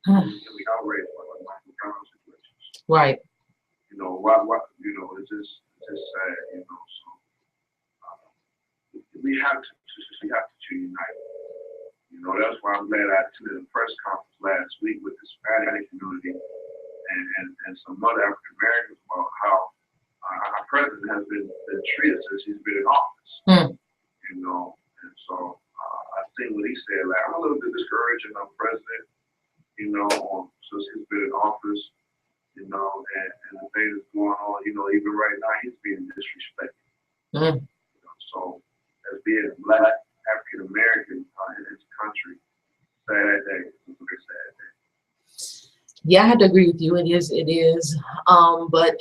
other. Really outraged by the Michael Brown situations. Right. You know, why? You know, it's just sad. You know, so we have to unite. You know, that's why I'm glad I attended a press conference last week with the Hispanic community and some other African Americans about how our president has been treated since he's been in office. You know, and so I think what he said, like, I'm a little bit discouraged in our president, you know, since he's been in office, you know, and the thing that's going on, you know, even right now, he's being disrespected. You know, so as being black African American in this country, sad day. It's a very sad day. Yeah, I have to agree with you. It is. But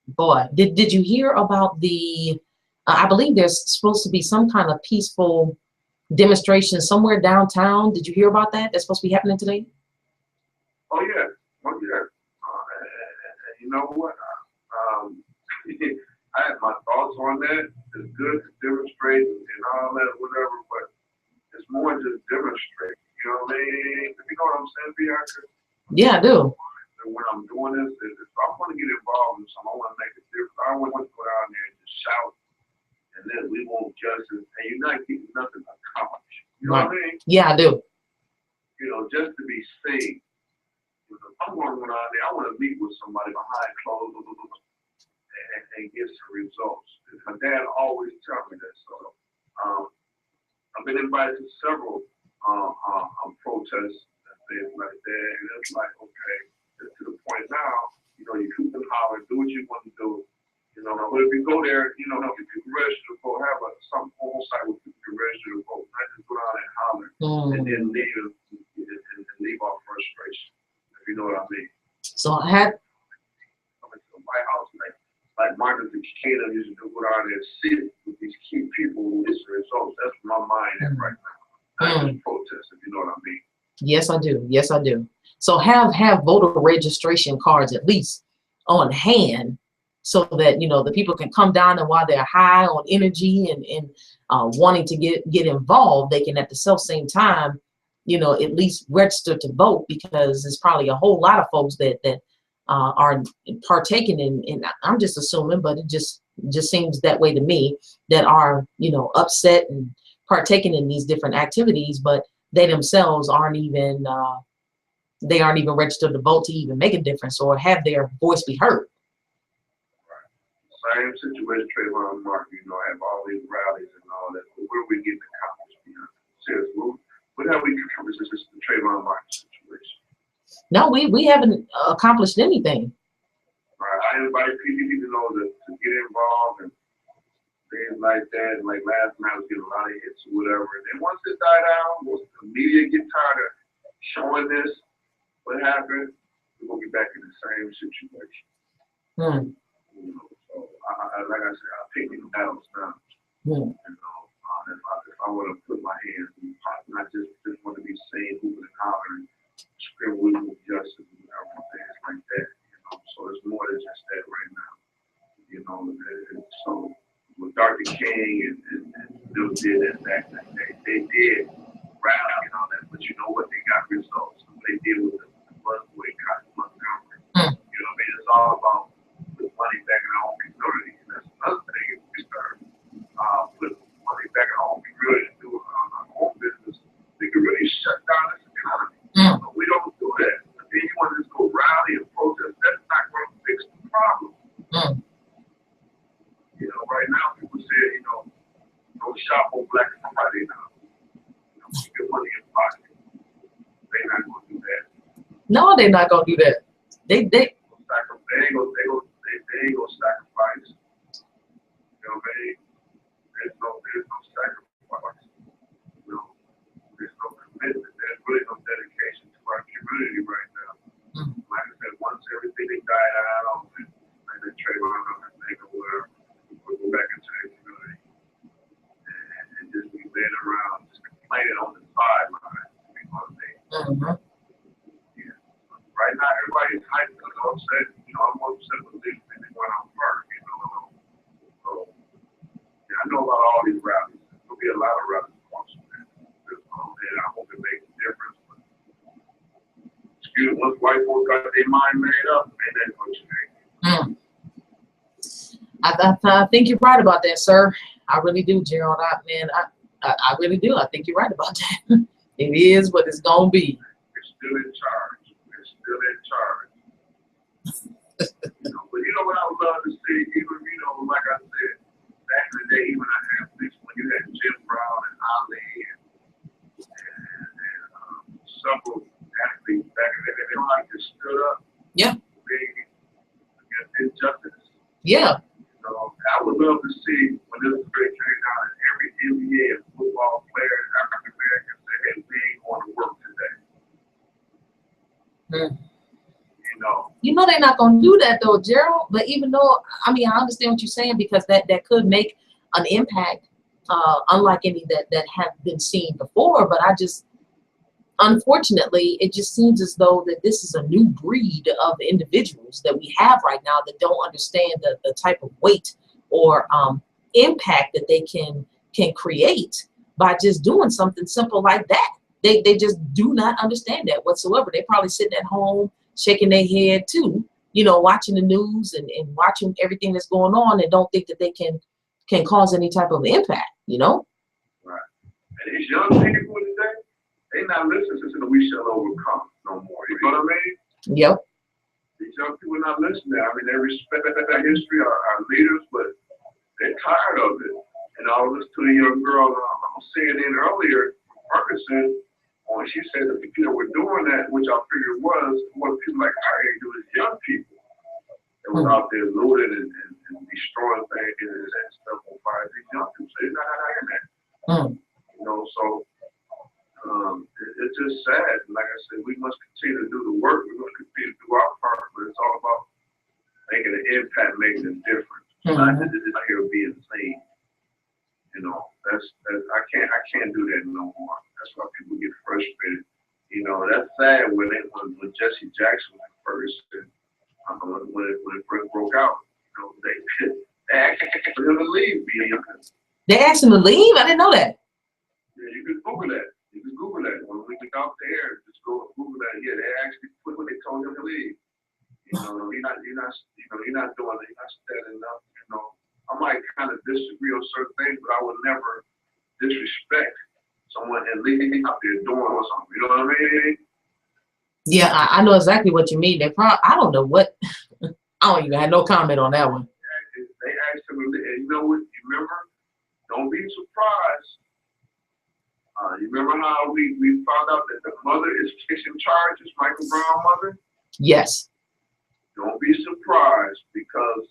boy, did you hear about the? I believe there's supposed to be some kind of peaceful demonstration somewhere downtown. Did you hear about that? That's supposed to be happening today. Oh yeah, oh yeah. And you know what? I had my thoughts on that. It's good to demonstrate and all that, whatever, but it's more just demonstrate. You know what I mean? You know what I'm saying, Bianca? Yeah, I do. And when I'm doing this, if I want to get involved in something, I want to make a difference. I don't want to go down there and just shout, and then we won't judge it, and you're not getting nothing accomplished. You know what I mean? Yeah, I do. You know, just to be seen. You know, I'm going to go down there. I want to meet with somebody behind closed doors and get some results. My dad always tells me that. So I've been invited to several protests and things like that, and it's like, okay, to the point now, you know, you hoop and holler, do what you want to do. You know, but if you go there, you know, if you can register to vote, have some oversight where people can register to vote, not just go down and holler and then leave off frustration. If you know what I mean. So I had coming to the White House, like Martin Luther King used to go down there and sit with these key people who get the results. That's where my mind is right now. Not just protest, if you know what I mean. Yes, I do. Yes, I do. So have voter registration cards at least on hand, so that you know the people can come down, and while they're high on energy and wanting to get involved, they can at the same time, you know, at least register to vote, because there's probably a whole lot of folks that are partaking in. I'm just assuming, but it just seems that way to me, that are, you know, upset and partaking in these different activities, but they themselves aren't even registered to vote to even make a difference or have their voice be heard. Right. Same situation, Trayvon Martin, you know, have all these rallies and all that. But where are we getting accomplished? You know, seriously, what have we accomplished in the Trayvon Martin situation? No, we haven't accomplished anything. Right. I invite people to know to get involved and things like that. Like last night, I was getting a lot of hits or whatever. And then once it died down, once the media get tired of showing this, what happened, we're gonna be back in the same situation. You know, so like I said, I pick these battles now. You know, if I want to put my hands in the pot, not just want to be seen, moving and hollering, scream with justice and things like that. You know, so it's more than just that right now. You know, so with Dr. King and Bill did that back in the day, they did rally and all that, but you know what? They got results. They did with the bus boycott in Montgomery. You know what I mean? It's all about putting money back in our own community. And that's another thing if we start putting money back in our own community and do our own business, they can really shut down this economy. But we don't do that. But then you want to just go rally and protest, that's not going to fix the problem. You know, right now people say, you know, don't shop on Black Friday now. You know, keep your money in pocket. They're not going to do that. No, they're not gonna do that. They ain't gonna sacrifice. You know what I mean? There's no sacrifice. You know, there's no commitment. There's really no dedication to our community right now. Like I said, once everything died out, like the Trayvon and whatever, we'll go back into the community and just be laying around, just complaining on the sideline. You know what I mean? Right now, everybody's hyped because I'm upset. You know, I'm upset with this thing when I'm hurt, you know. So, yeah, I know about all these rallies. There'll be a lot of rallies and I hope it makes a difference. But, excuse me, once white folks got their mind made up, man, that's what you make. I think you're right about that, sir. I really do, Gerald. I really do. I think you're right about that. It is what it's gonna be. They're still in charge. Still in charge. You know, but you know what I would love to see, even, you know, like I said, back in the day, even I had this when you had Jim Brown and Ali and several athletes back in the day, they don't like to stood up. Yeah. Against injustice. Yeah. You know, I would love to see when this great came down and every NBA and football player, African Americans, said, hey, we ain't going to work today. You know they're not going to do that though, Gerald. But even though, I mean, I understand what you're saying, because that could make an impact, unlike any that have been seen before. But I just, unfortunately, it just seems as though that this is a new breed of individuals that we have right now that don't understand the type of weight or impact that they can create by just doing something simple like that. They just do not understand that whatsoever. They probably sitting at home shaking their head too, you know, watching the news and watching everything that's going on, and don't think that they can cause any type of impact, you know? Right. And these young people today, they not listening to the "We Shall Overcome" no more. You know what I mean? Yep. These young people not listening. I mean, they respect our history, our leaders, but they're tired of it. And I was listening to a young girl on CNN earlier, Ferguson, when she said that the people were doing that, which I figured was what people like our age do, is young people that was out there looting and destroying things and stuff on fire. These young people, so they're not hearing that. You know, so it's just sad. Like I said, we must continue to do the work. We must continue to do our part, but it's all about making an impact, making a difference. Not just here being seen. You know, that's I can't do that no more. That's why people get frustrated. You know, that's sad when Jesse Jackson was Ferguson, when it first broke out. You know, they asked for him to leave. They asked him to leave? I didn't know that. Yeah, you can Google that. You can Google that. When we get out there, just go Google that. Yeah, they actually put when they told him to leave. You know, you're not doing it. You're not standing up. You know, I might kind of disagree on certain things, but I would never disrespect someone and leaving out there doing something. You know what I mean? Yeah, I know exactly what you mean. I don't know what. I don't even have no comment on that one. They asked him, and you know what? You remember? Don't be surprised. You remember how we found out that the mother is facing charges, Michael Brown's mother? Yes. Don't be surprised, because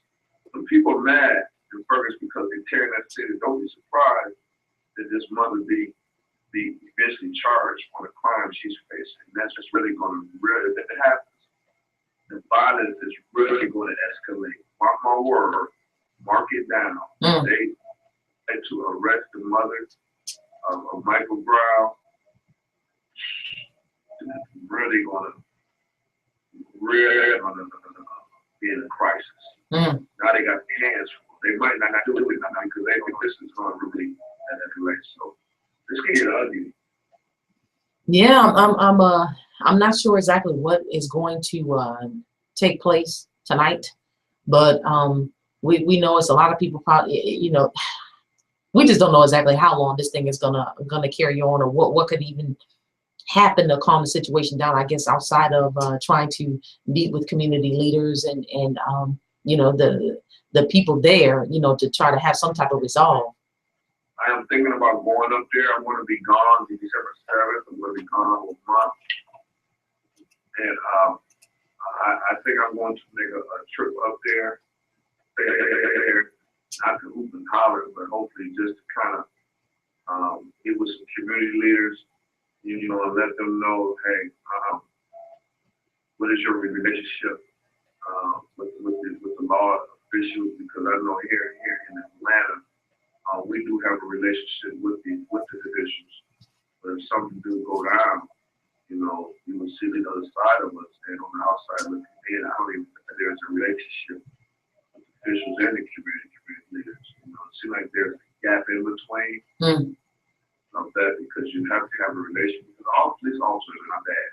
some people are mad in Ferguson because they're tearing that city. Don't be surprised that this mother be eventually charged on the crime she's facing. And that's just really going to, if it happens, the violence is really going to escalate. Mark my word, mark it down. They had to arrest the mother of Michael Brown. It's really going to be in a crisis. Now they got their hands full. They might not do it because they think this is going to really escalate. So this can get ugly. Yeah, I'm not sure exactly what is going to take place tonight, but we know it's a lot of people probably, you know, we just don't know exactly how long this thing is gonna carry on, or what could even happen to calm the situation down. I guess outside of trying to meet with community leaders and you know, the people there, you know, to try to have some type of resolve. I am thinking about going up there. I'm going to be gone December 7th. I'm going to be gone for a month. And I think I'm going to make a trip up there. Not to hoop and holler, but hopefully just to kind of get with some community leaders, you know, and let them know, hey, what is your relationship with the law officials? Because I know here in Atlanta, we do have a relationship with the officials. But if something do go down, you know, you will see the other side of us, and on the outside looking in, I don't even think there's a relationship with officials and the community leaders. You know, it seems like there's a gap in between of that, because you have to have a relationship. Because all police officers are not bad.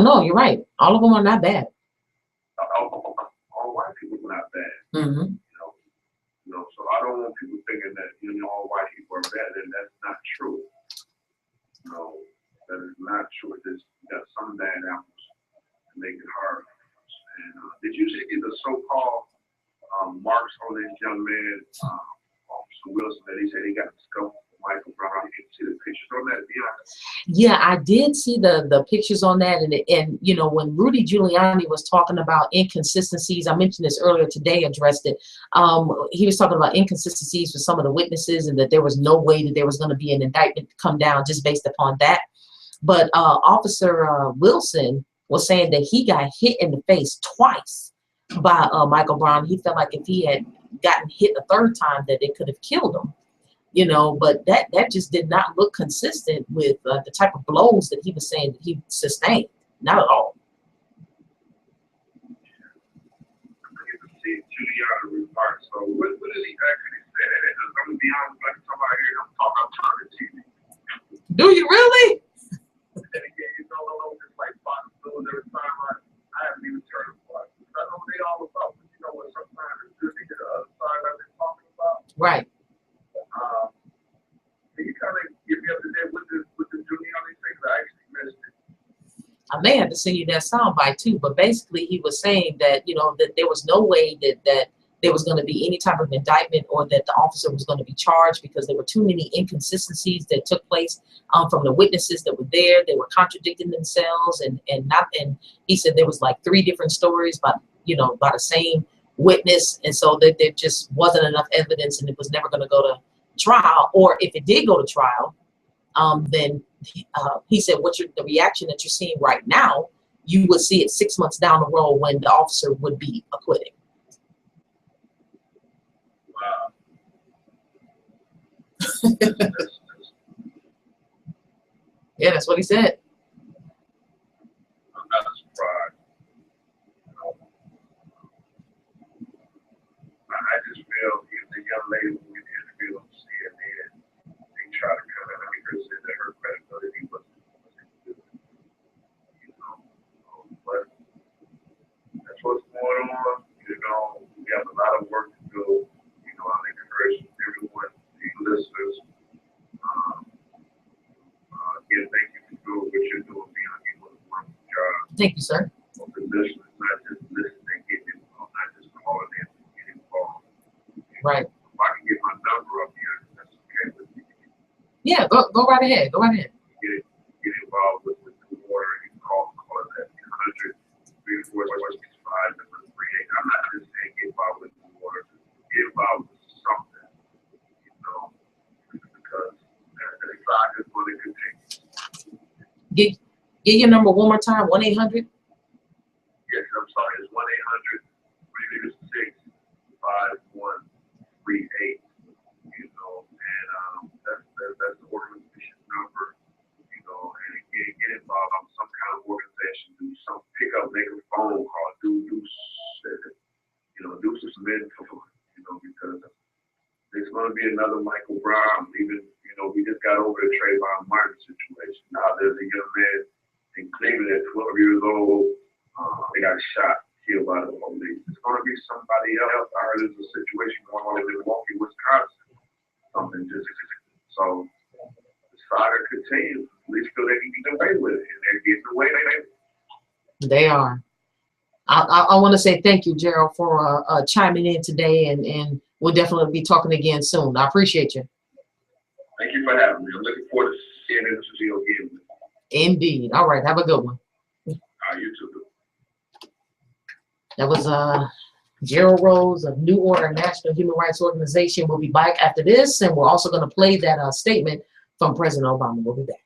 No, you're right. All of them are not bad. All white people are not bad. You know, so I don't want people thinking that, you know, all white people are bad, and that's not true. No, that is not true. There's got some bad apples to make it hard. And did you see the so-called marks on this young man, Officer Wilson, that he said he got the scope of Michael Brown? You can see the pictures on that, Bianca? Yeah, I did see the pictures on that, and you know, when Rudy Giuliani was talking about inconsistencies, I mentioned this earlier today, addressed it. He was talking about inconsistencies with some of the witnesses, and that there was no way that there was going to be an indictment come down just based upon that. But Officer Wilson was saying that he got hit in the face twice by Michael Brown. He felt like if he had gotten hit the third time that it could have killed him. You know, but that just did not look consistent with the type of blows that he was saying that he sustained. Not at all. Giuliani remarks. So what did he actually say? I'm gonna be honest, like somebody here, I'm talking about TV. Do you really? And again, you know, it's like Fox News every time I haven't even turned to Fox. I know they all about, but you know what? Sometimes it's good to get the other side I've been talking about. Right. Can you kind of give me up to date with the Giuliani things? I actually missed it. I may have to send you that soundbite too, but basically he was saying that, you know, that there was no way that there was going to be any type of indictment or that the officer was going to be charged because there were too many inconsistencies that took place from the witnesses that were there. They were contradicting themselves and he said there was like 3 different stories by the same witness. And so that there just wasn't enough evidence and it was never going to go to trial. Or if it did go to trial, then he said, the reaction that you're seeing right now, you would see it 6 months down the road when the officer would be acquitted. Wow. Yeah, that's what he said. I'm not surprised. I just feel if the young lady who we interviewed on CNN, they try to kind of make her say that her credibility wasn't good. You know, but that's what's going on. You know, we have a lot of work to do. You know, I encourage everyone, the listeners, again, thank you for doing what you're doing, Bianca. You're doing a wonderful job. Thank you, sir. For the listeners, not just listening, getting involved, not just calling in, getting involved. Right. If I can get my number up here, that's okay with me. Yeah, go right ahead. Go right ahead. Get involved with the water. You can call us at 100 345 number 38. I'm not just saying get involved with the water. Get involved with something, you know, because the saga is going to continue. Get your number one more time. 1-800. Yes, I'm sorry. It's 1-800-336-5138. You know, and that's the organization number. You know, and again, get involved in some kind of organization. Do some pick up, make a phone call. Do some mentoring. You know, because there's going to be another Michael Brown. Even we just got over the Trayvon Martin situation. Now there's a young man in Cleveland at 12 years old. They got shot, killed by the police. It's going to be somebody else. I heard there's a situation going on in Milwaukee, Wisconsin. So the saga continues. At least feel they can get away with it, and they're getting away with it. They are. I want to say thank you, Gerald, for chiming in today, and we'll definitely be talking again soon. I appreciate you. Thank you for having me. I'm looking forward to seeing this video again. Indeed. All right. Have a good one. You too. That was Gerald Rose of New Order National Human Rights Organization. We'll be back after this, and we're also going to play that statement from President Obama. We'll be back.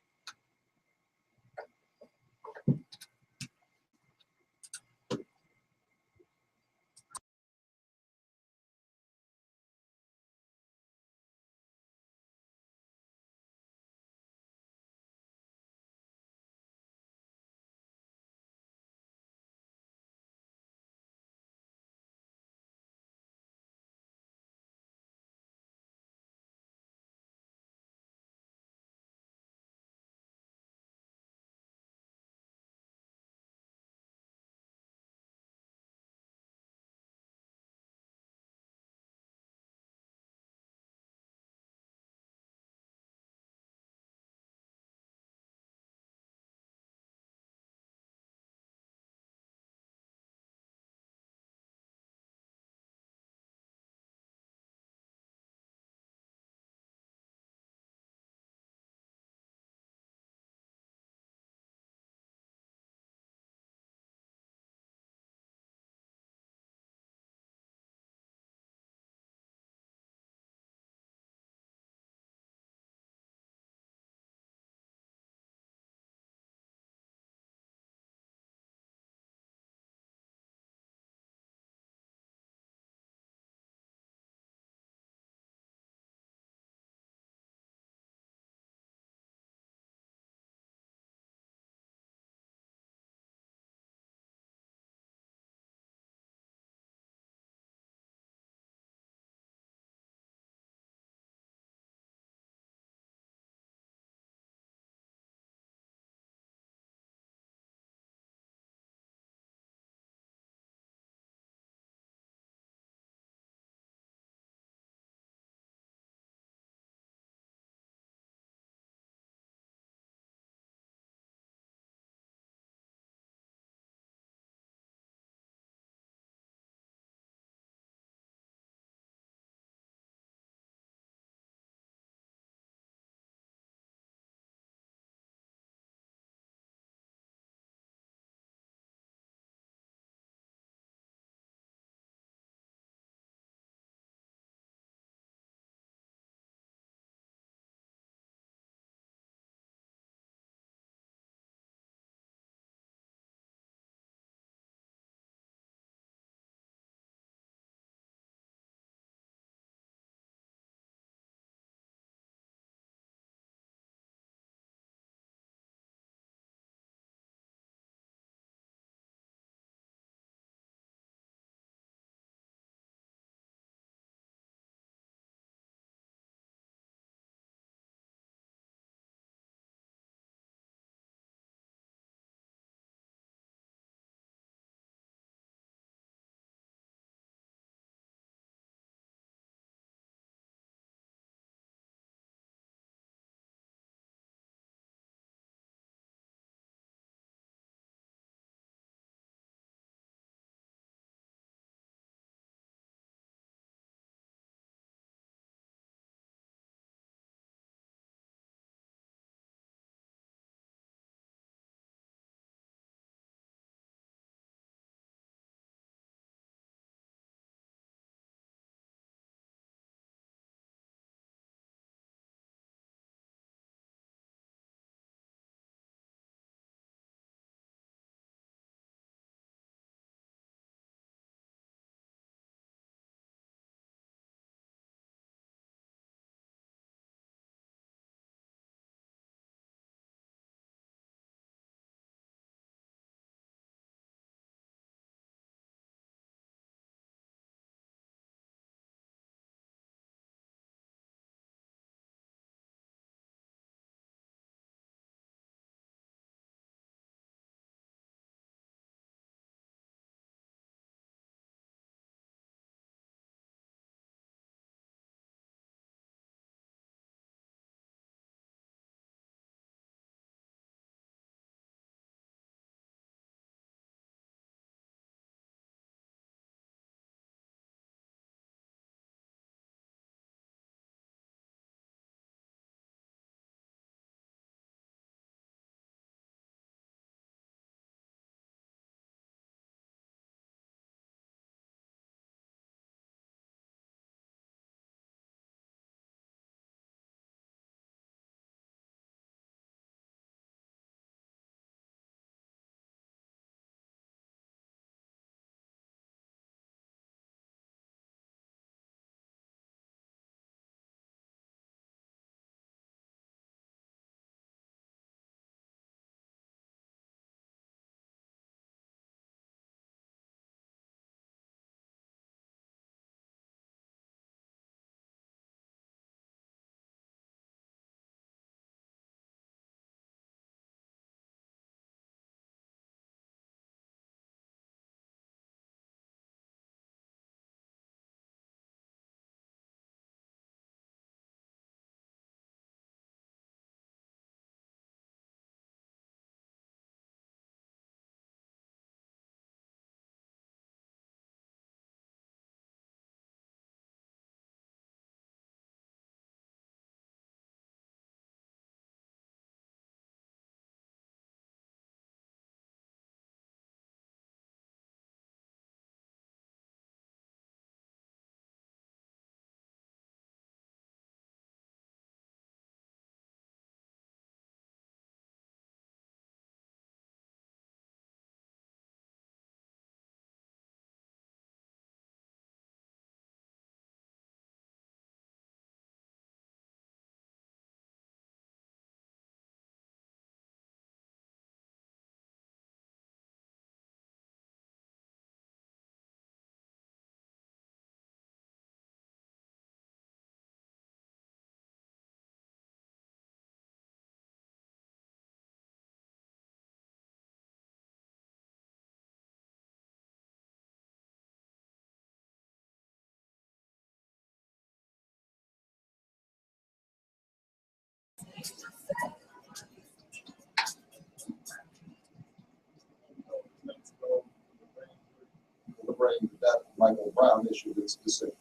Deliberating the death of Michael Brown issued its decision.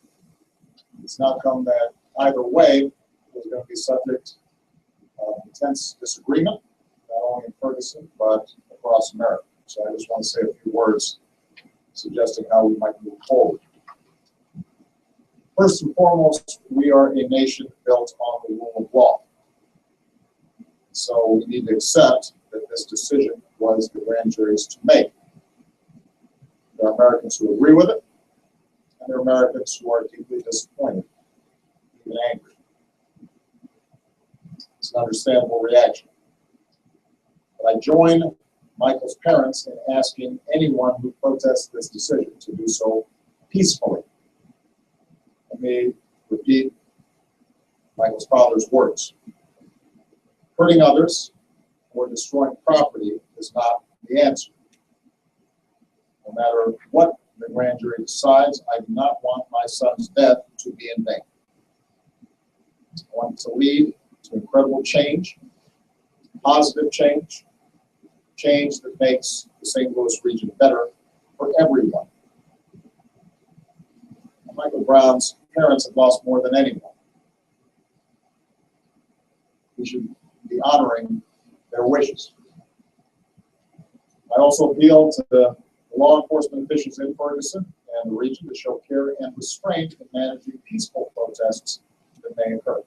It's now come that either way was going to be subject of intense disagreement, not only in Ferguson, but across America. So I just want to say a few words suggesting how we might move forward. First and foremost, we are a nation built on the rule of law. So we need to accept that this decision was the grand jury's to make. There are Americans who agree with it, and there are Americans who are deeply disappointed, even angry. It's an understandable reaction. But I join Michael's parents in asking anyone who protests this decision to do so peacefully. Let me repeat Michael's father's words. Hurting others or destroying property is not the answer. No matter what the grand jury decides, I do not want my son's death to be in vain. I want it to lead to incredible change, positive change, change that makes the St. Louis region better for everyone. Michael Brown's parents have lost more than anyone. We should be honoring their wishes. I also appeal to the law enforcement officials in Ferguson and the region to show care and restraint in managing peaceful protests that may occur.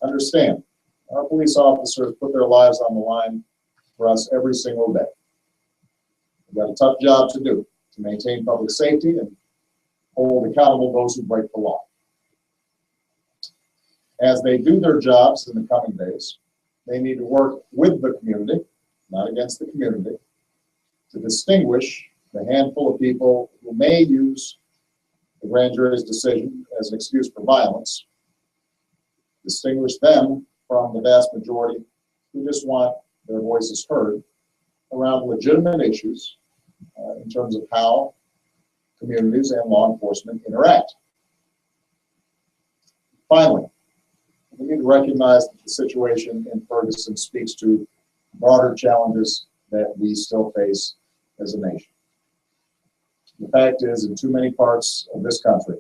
Understand, our police officers put their lives on the line for us every single day. We've got a tough job to do to maintain public safety and hold accountable those who break the law. As they do their jobs in the coming days, they need to work with the community, not against the community, to distinguish the handful of people who may use the grand jury's decision as an excuse for violence, distinguish them from the vast majority who just want their voices heard around legitimate issues in terms of how communities and law enforcement interact. Finally, we need to recognize that the situation in Ferguson speaks to broader challenges that we still face as a nation. The fact is, in too many parts of this country,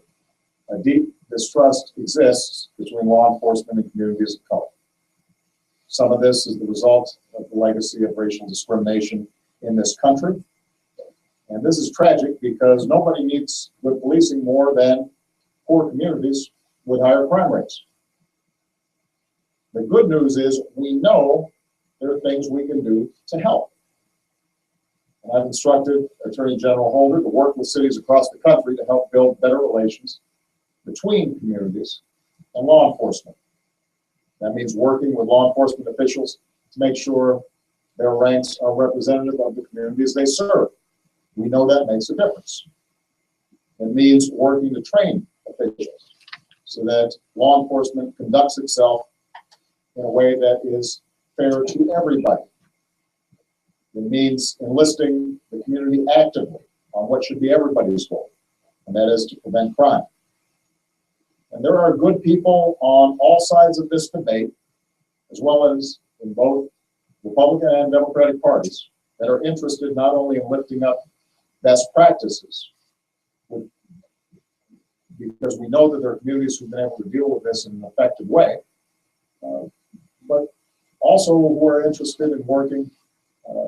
a deep distrust exists between law enforcement and communities of color. Some of this is the result of the legacy of racial discrimination in this country. And this is tragic because nobody needs good policing more than poor communities with higher crime rates. The good news is we know there are things we can do to help. And I've instructed Attorney General Holder to work with cities across the country to help build better relations between communities and law enforcement. That means working with law enforcement officials to make sure their ranks are representative of the communities they serve. We know that makes a difference. It means working to train officials so that law enforcement conducts itself in a way that is fair to everybody. It means enlisting the community actively on what should be everybody's goal, and that is to prevent crime. And there are good people on all sides of this debate, as well as in both Republican and Democratic parties, that are interested not only in lifting up best practices, because we know that there are communities who've been able to deal with this in an effective way, but also who are interested in working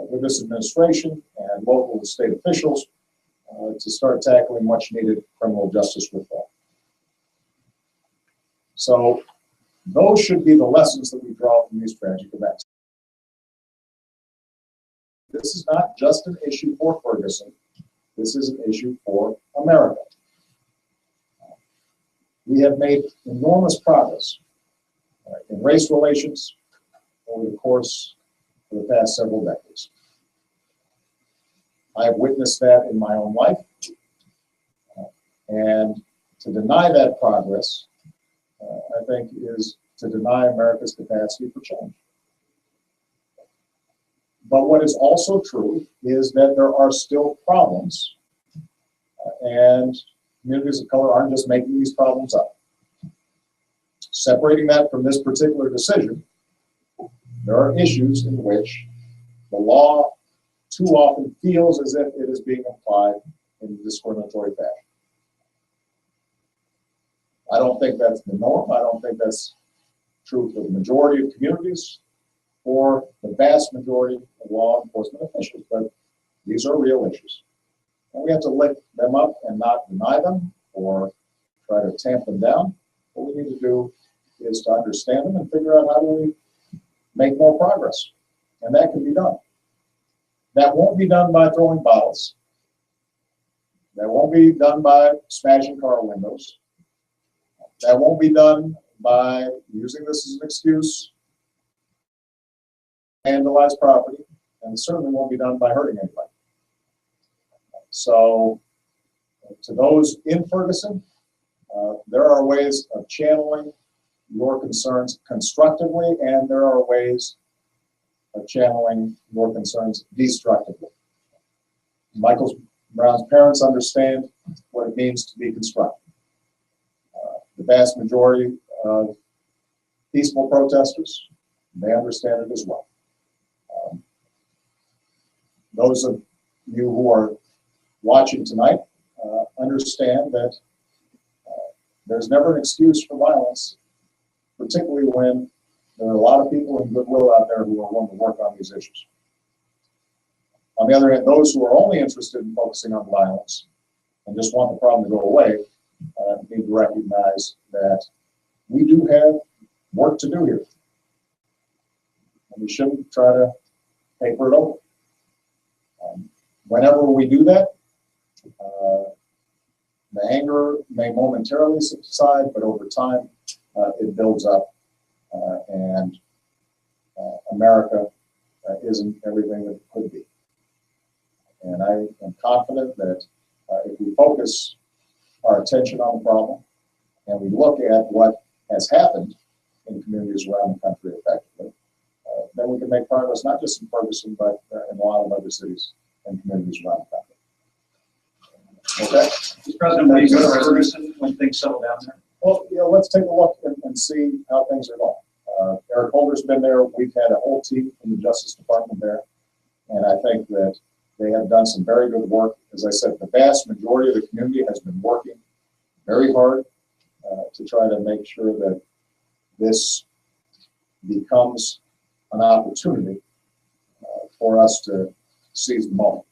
with this administration and local and state officials to start tackling much needed criminal justice reform. So those should be the lessons that we draw from these tragic events. This is not just an issue for Ferguson. This is an issue for America. We have made enormous progress in race relations over the course of the past several decades. I have witnessed that in my own life, and to deny that progress, I think, is to deny America's capacity for change. But what is also true is that there are still problems, and communities of color aren't just making these problems up. Separating that from this particular decision, there are issues in which the law too often feels as if it is being applied in a discriminatory fashion. I don't think that's the norm. I don't think that's true for the majority of communities or the vast majority of law enforcement officials, but these are real issues. And we have to lift them up and not deny them or try to tamp them down. What we need to do is to understand them and figure out how do we make more progress. And that can be done. That won't be done by throwing bottles. That won't be done by smashing car windows. That won't be done by using this as an excuse to vandalize property, and it certainly won't be done by hurting anybody. So, to those in Ferguson, there are ways of channeling your concerns constructively, and there are ways of channeling your concerns destructively. Michael Brown's parents understand what it means to be constructive. The vast majority of peaceful protesters, they understand it as well. Those of you who are watching tonight understand that there's never an excuse for violence, particularly when there are a lot of people in goodwill out there who are willing to work on these issues. On the other hand, those who are only interested in focusing on violence and just want the problem to go away need to recognize that we do have work to do here. And we shouldn't try to paper it over. Whenever we do that, the anger may momentarily subside, but over time it builds up, and America isn't everything that it could be. And I am confident that if we focus our attention on the problem and we look at what has happened in communities around the country effectively, then we can make progress not just in Ferguson, but in a lot of other cities and communities around the country. Okay? Mr. President, will you go to Ferguson when things settle down there? Well, let's take a look and see how things are going. Eric Holder's been there. We've had a whole team from the Justice Department there, and I think that they have done some very good work. As I said, the vast majority of the community has been working very hard to try to make sure that this becomes an opportunity for us to seize the moment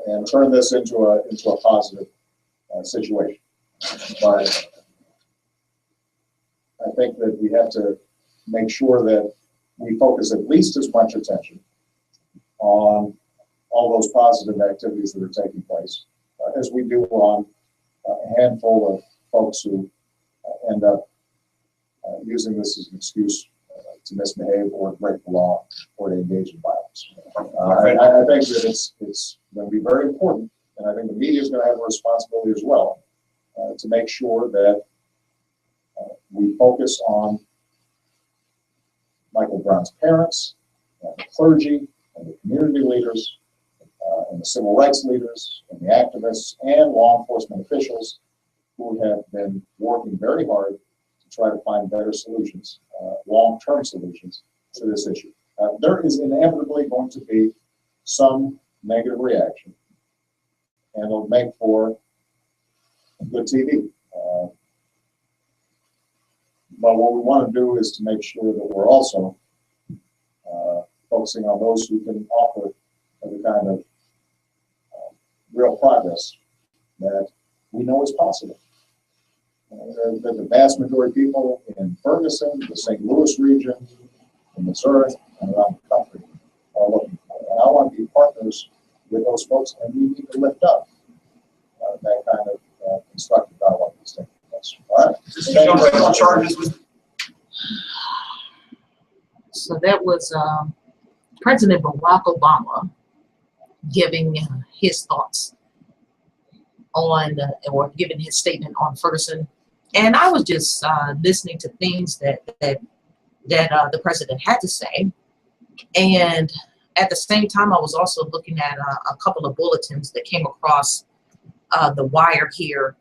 and turn this into a positive situation. But I think that we have to make sure that we focus at least as much attention on all those positive activities that are taking place as we do on a handful of folks who end up using this as an excuse to misbehave or break the law or to engage in violence. I think that it's going to be very important, and I think the media is going to have a responsibility as well to make sure that we focus on Michael Brown's parents, and the clergy, and the community leaders, and the civil rights leaders, and the activists, and law enforcement officials who have been working very hard to try to find better solutions, long-term solutions to this issue. There is inevitably going to be some negative reaction, and it'll make for good TV. But what we want to do is to make sure that we're also focusing on those who can offer the kind of real progress that we know is possible. The vast majority of people in Ferguson, the St. Louis region, in Missouri, and around the country are looking for. And I want to be partners with those folks, and we need to lift up that kind of constructive dialogue that's taking place. All right. Charges. So that was President Barack Obama giving his thoughts on, or giving his statement on Ferguson. And I was just listening to things that the president had to say. And at the same time, I was also looking at a couple of bulletins that came across the wire here.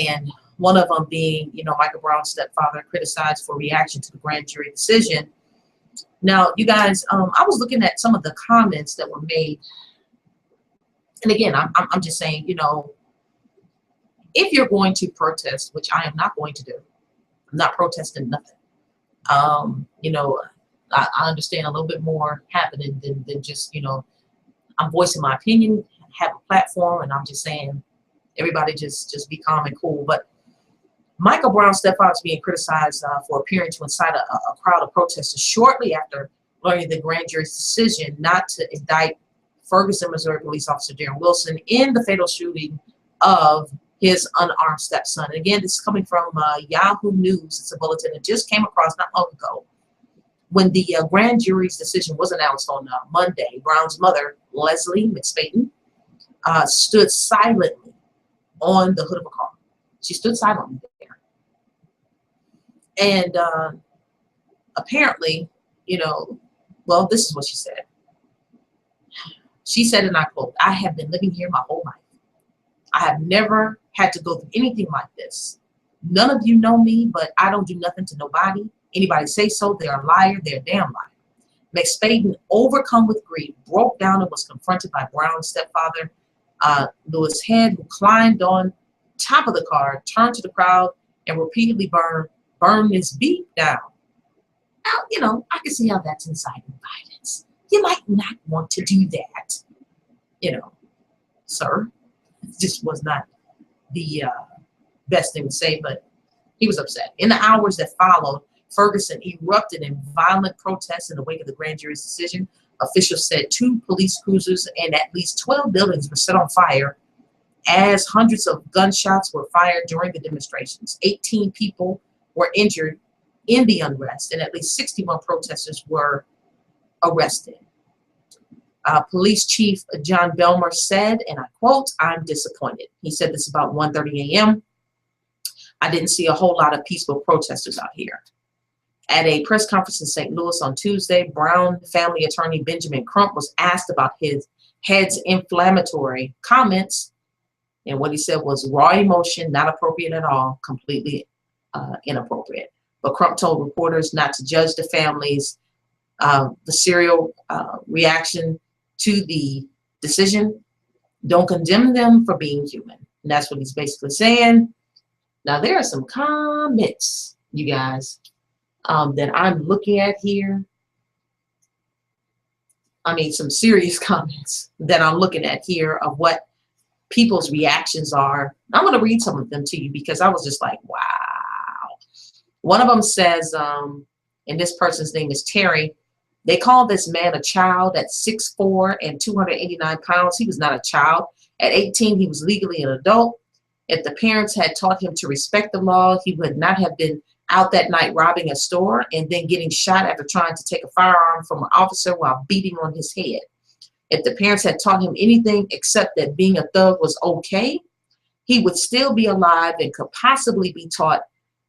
And One of them being, you know, Michael Brown's stepfather criticized for reaction to the grand jury decision. Now, you guys, I was looking at some of the comments that were made. And again, I'm just saying, you know, if you're going to protest, which I am not going to do, I'm not protesting nothing. You know, I understand a little bit more happening than just, you know, I'm voicing my opinion, have a platform, and I'm just saying, everybody just be calm and cool. But Michael Brown's stepfather is being criticized for appearing to incite a crowd of protesters shortly after learning the grand jury's decision not to indict Ferguson, Missouri police officer Darren Wilson in the fatal shooting of his unarmed stepson. And again, this is coming from Yahoo News. It's a bulletin that just came across not long ago. When the grand jury's decision was announced on Monday, Brown's mother, Leslie McSpadden, stood silently on the hood of a car. She stood silently there. And apparently, you know, well, this is what she said. She said, and I quote, "I have been living here my whole life. I have never had to go through anything like this. None of you know me, but I don't do nothing to nobody. Anybody say so, they're a liar, they're a damn liar." McSpadden, overcome with grief, broke down and was confronted by Brown's stepfather, Lewis Head, who climbed on top of the car, turned to the crowd, and repeatedly burned his beat down. Now, you know, I can see how that's inciting violence. You might not want to do that, you know, sir. This was not the best thing to say, but he was upset. In the hours that followed, Ferguson erupted in violent protests in the wake of the grand jury's decision. Officials said 2 police cruisers and at least 12 buildings were set on fire as hundreds of gunshots were fired during the demonstrations. 18 people were injured in the unrest, and at least 61 protesters were arrested. Police Chief John Belmer said, and I quote, "I'm disappointed." He said this about 1:30 a.m. "I didn't see a whole lot of peaceful protesters out here." At a press conference in St. Louis on Tuesday, Brown family attorney Benjamin Crump was asked about his Head's inflammatory comments, and what he said was raw emotion, not appropriate at all, completely inappropriate. But Crump told reporters not to judge the families, the serial reaction to the decision. Don't condemn them for being human. And that's what he's basically saying. Now, there are some comments, you guys, that I'm looking at here. I mean, some serious comments that I'm looking at here of what people's reactions are. I'm going to read some of them to you because I was just like, wow. One of them says, and this person's name is Terry, "They call this man a child at 6'4" and 289 pounds. He was not a child. At 18, he was legally an adult. If the parents had taught him to respect the law, he would not have been out that night robbing a store and then getting shot after trying to take a firearm from an officer while beating on his head. If the parents had taught him anything except that being a thug was okay, he would still be alive and could possibly be taught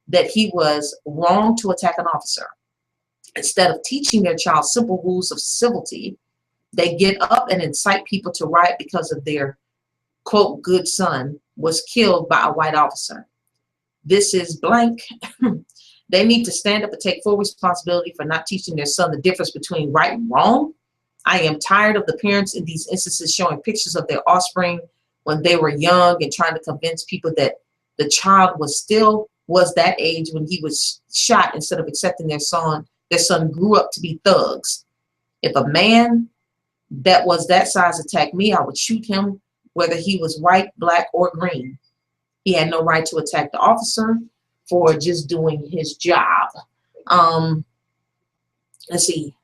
that he was wrong to attack an officer. Instead of teaching their child simple rules of civility, they get up and incite people to riot because of their, quote, good son was killed by a white officer. This is blank. They need to stand up and take full responsibility for not teaching their son the difference between right and wrong. I am tired of the parents in these instances showing pictures of their offspring when they were young and trying to convince people that the child was that age when he was shot instead of accepting their son grew up to be thugs. If a man that was that size attacked me, I would shoot him, whether he was white, black, or green. He had no right to attack the officer for just doing his job. Let's see.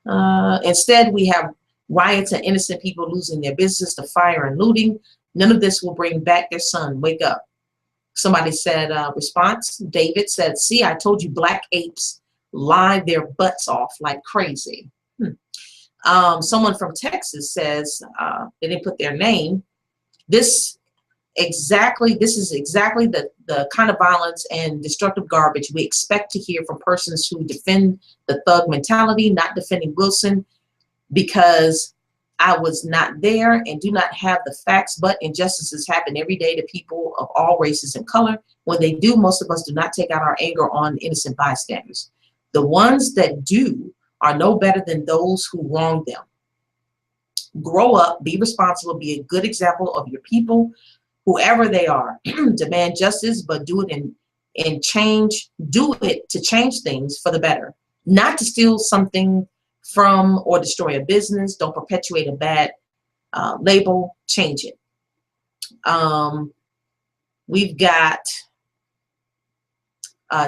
Instead, we have riots and innocent people losing their business to fire and looting. None of this will bring back their son. Wake up. Somebody said, response, David said, "See, I told you black apes lie their butts off like crazy." Someone from Texas says, they didn't put their name. This is exactly the kind of violence and destructive garbage we expect to hear from persons who defend the thug mentality, not defending Wilson because I was not there and do not have the facts, but injustices happen every day to people of all races and color. When they do, most of us do not take out our anger on innocent bystanders. The ones that do are no better than those who wronged them. Grow up, be responsible, be a good example of your people, whoever they are. Demand justice, but do it in change. Do it to change things for the better, not to steal something from or destroy a business. Don't perpetuate a bad label. Change it. We've got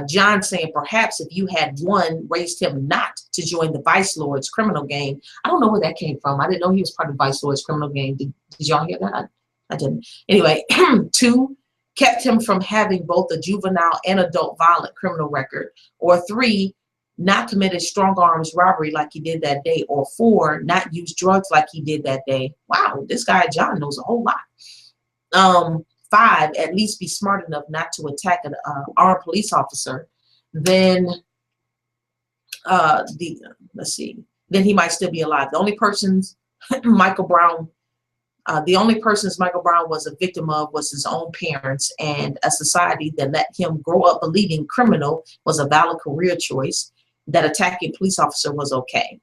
John saying, perhaps if you had one, raised him not to join the Vice Lord's criminal gang. I don't know where that came from. I didn't know he was part of the Vice Lord's criminal gang. Did y'all hear that? I didn't. Anyway, 2, kept him from having both a juvenile and adult violent criminal record. Or 3, not committed strong arms robbery like he did that day. Or 4, not use drugs like he did that day. Wow, this guy John knows a whole lot. 5, at least be smart enough not to attack an armed police officer. Then let's see. Then he might still be alive. The only persons Michael Brown was a victim of was his own parents, and a society that let him grow up believing criminal was a valid career choice, that attacking a police officer was okay.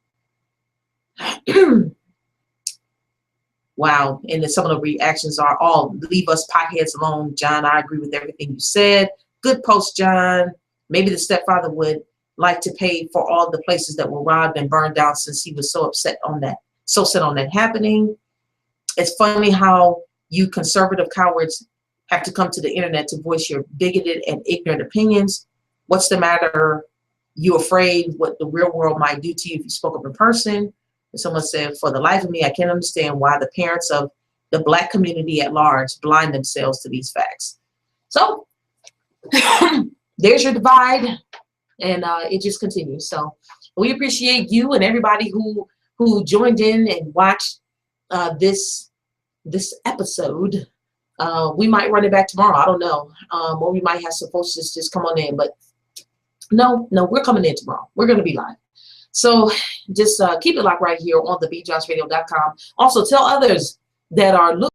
Wow. And then some of the reactions are all, leave us potheads alone. John, I agree with everything you said. Good post, John. Maybe the stepfather would like to pay for all the places that were robbed and burned down, since he was so set on that happening. It's funny how you conservative cowards have to come to the internet to voice your bigoted and ignorant opinions. What's the matter? You afraid what the real world might do to you if you spoke up in person? And someone said, for the life of me, I can't understand why the parents of the Black community at large blind themselves to these facts. So there's your divide, and it just continues. So we appreciate you and everybody who joined in and watched this episode. We might run it back tomorrow. I don't know. Or we might have some folks just come on in. But no, we're coming in tomorrow. We're going to be live. So just keep it locked right here on TheBeatDropsRadio.com. Also, tell others that are looking.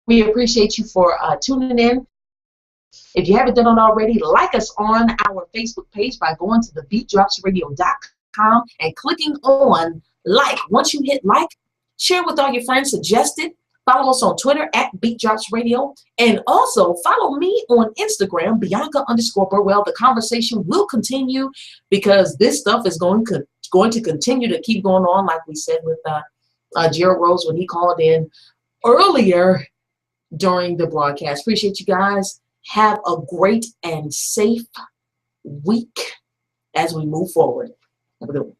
We appreciate you for tuning in. If you haven't done it already, like us on our Facebook page by going to TheBeatDropsRadio.com and clicking on like. Once you hit like, share with all your friends, suggest it. Follow us on Twitter at BeatDropsRadio. And also follow me on Instagram, Bianca_Burwell. The conversation will continue because this stuff is going to continue to keep going on, like we said with Gerald Rose when he called in earlier during the broadcast. Appreciate you guys. Have a great and safe week as we move forward. Have a good one.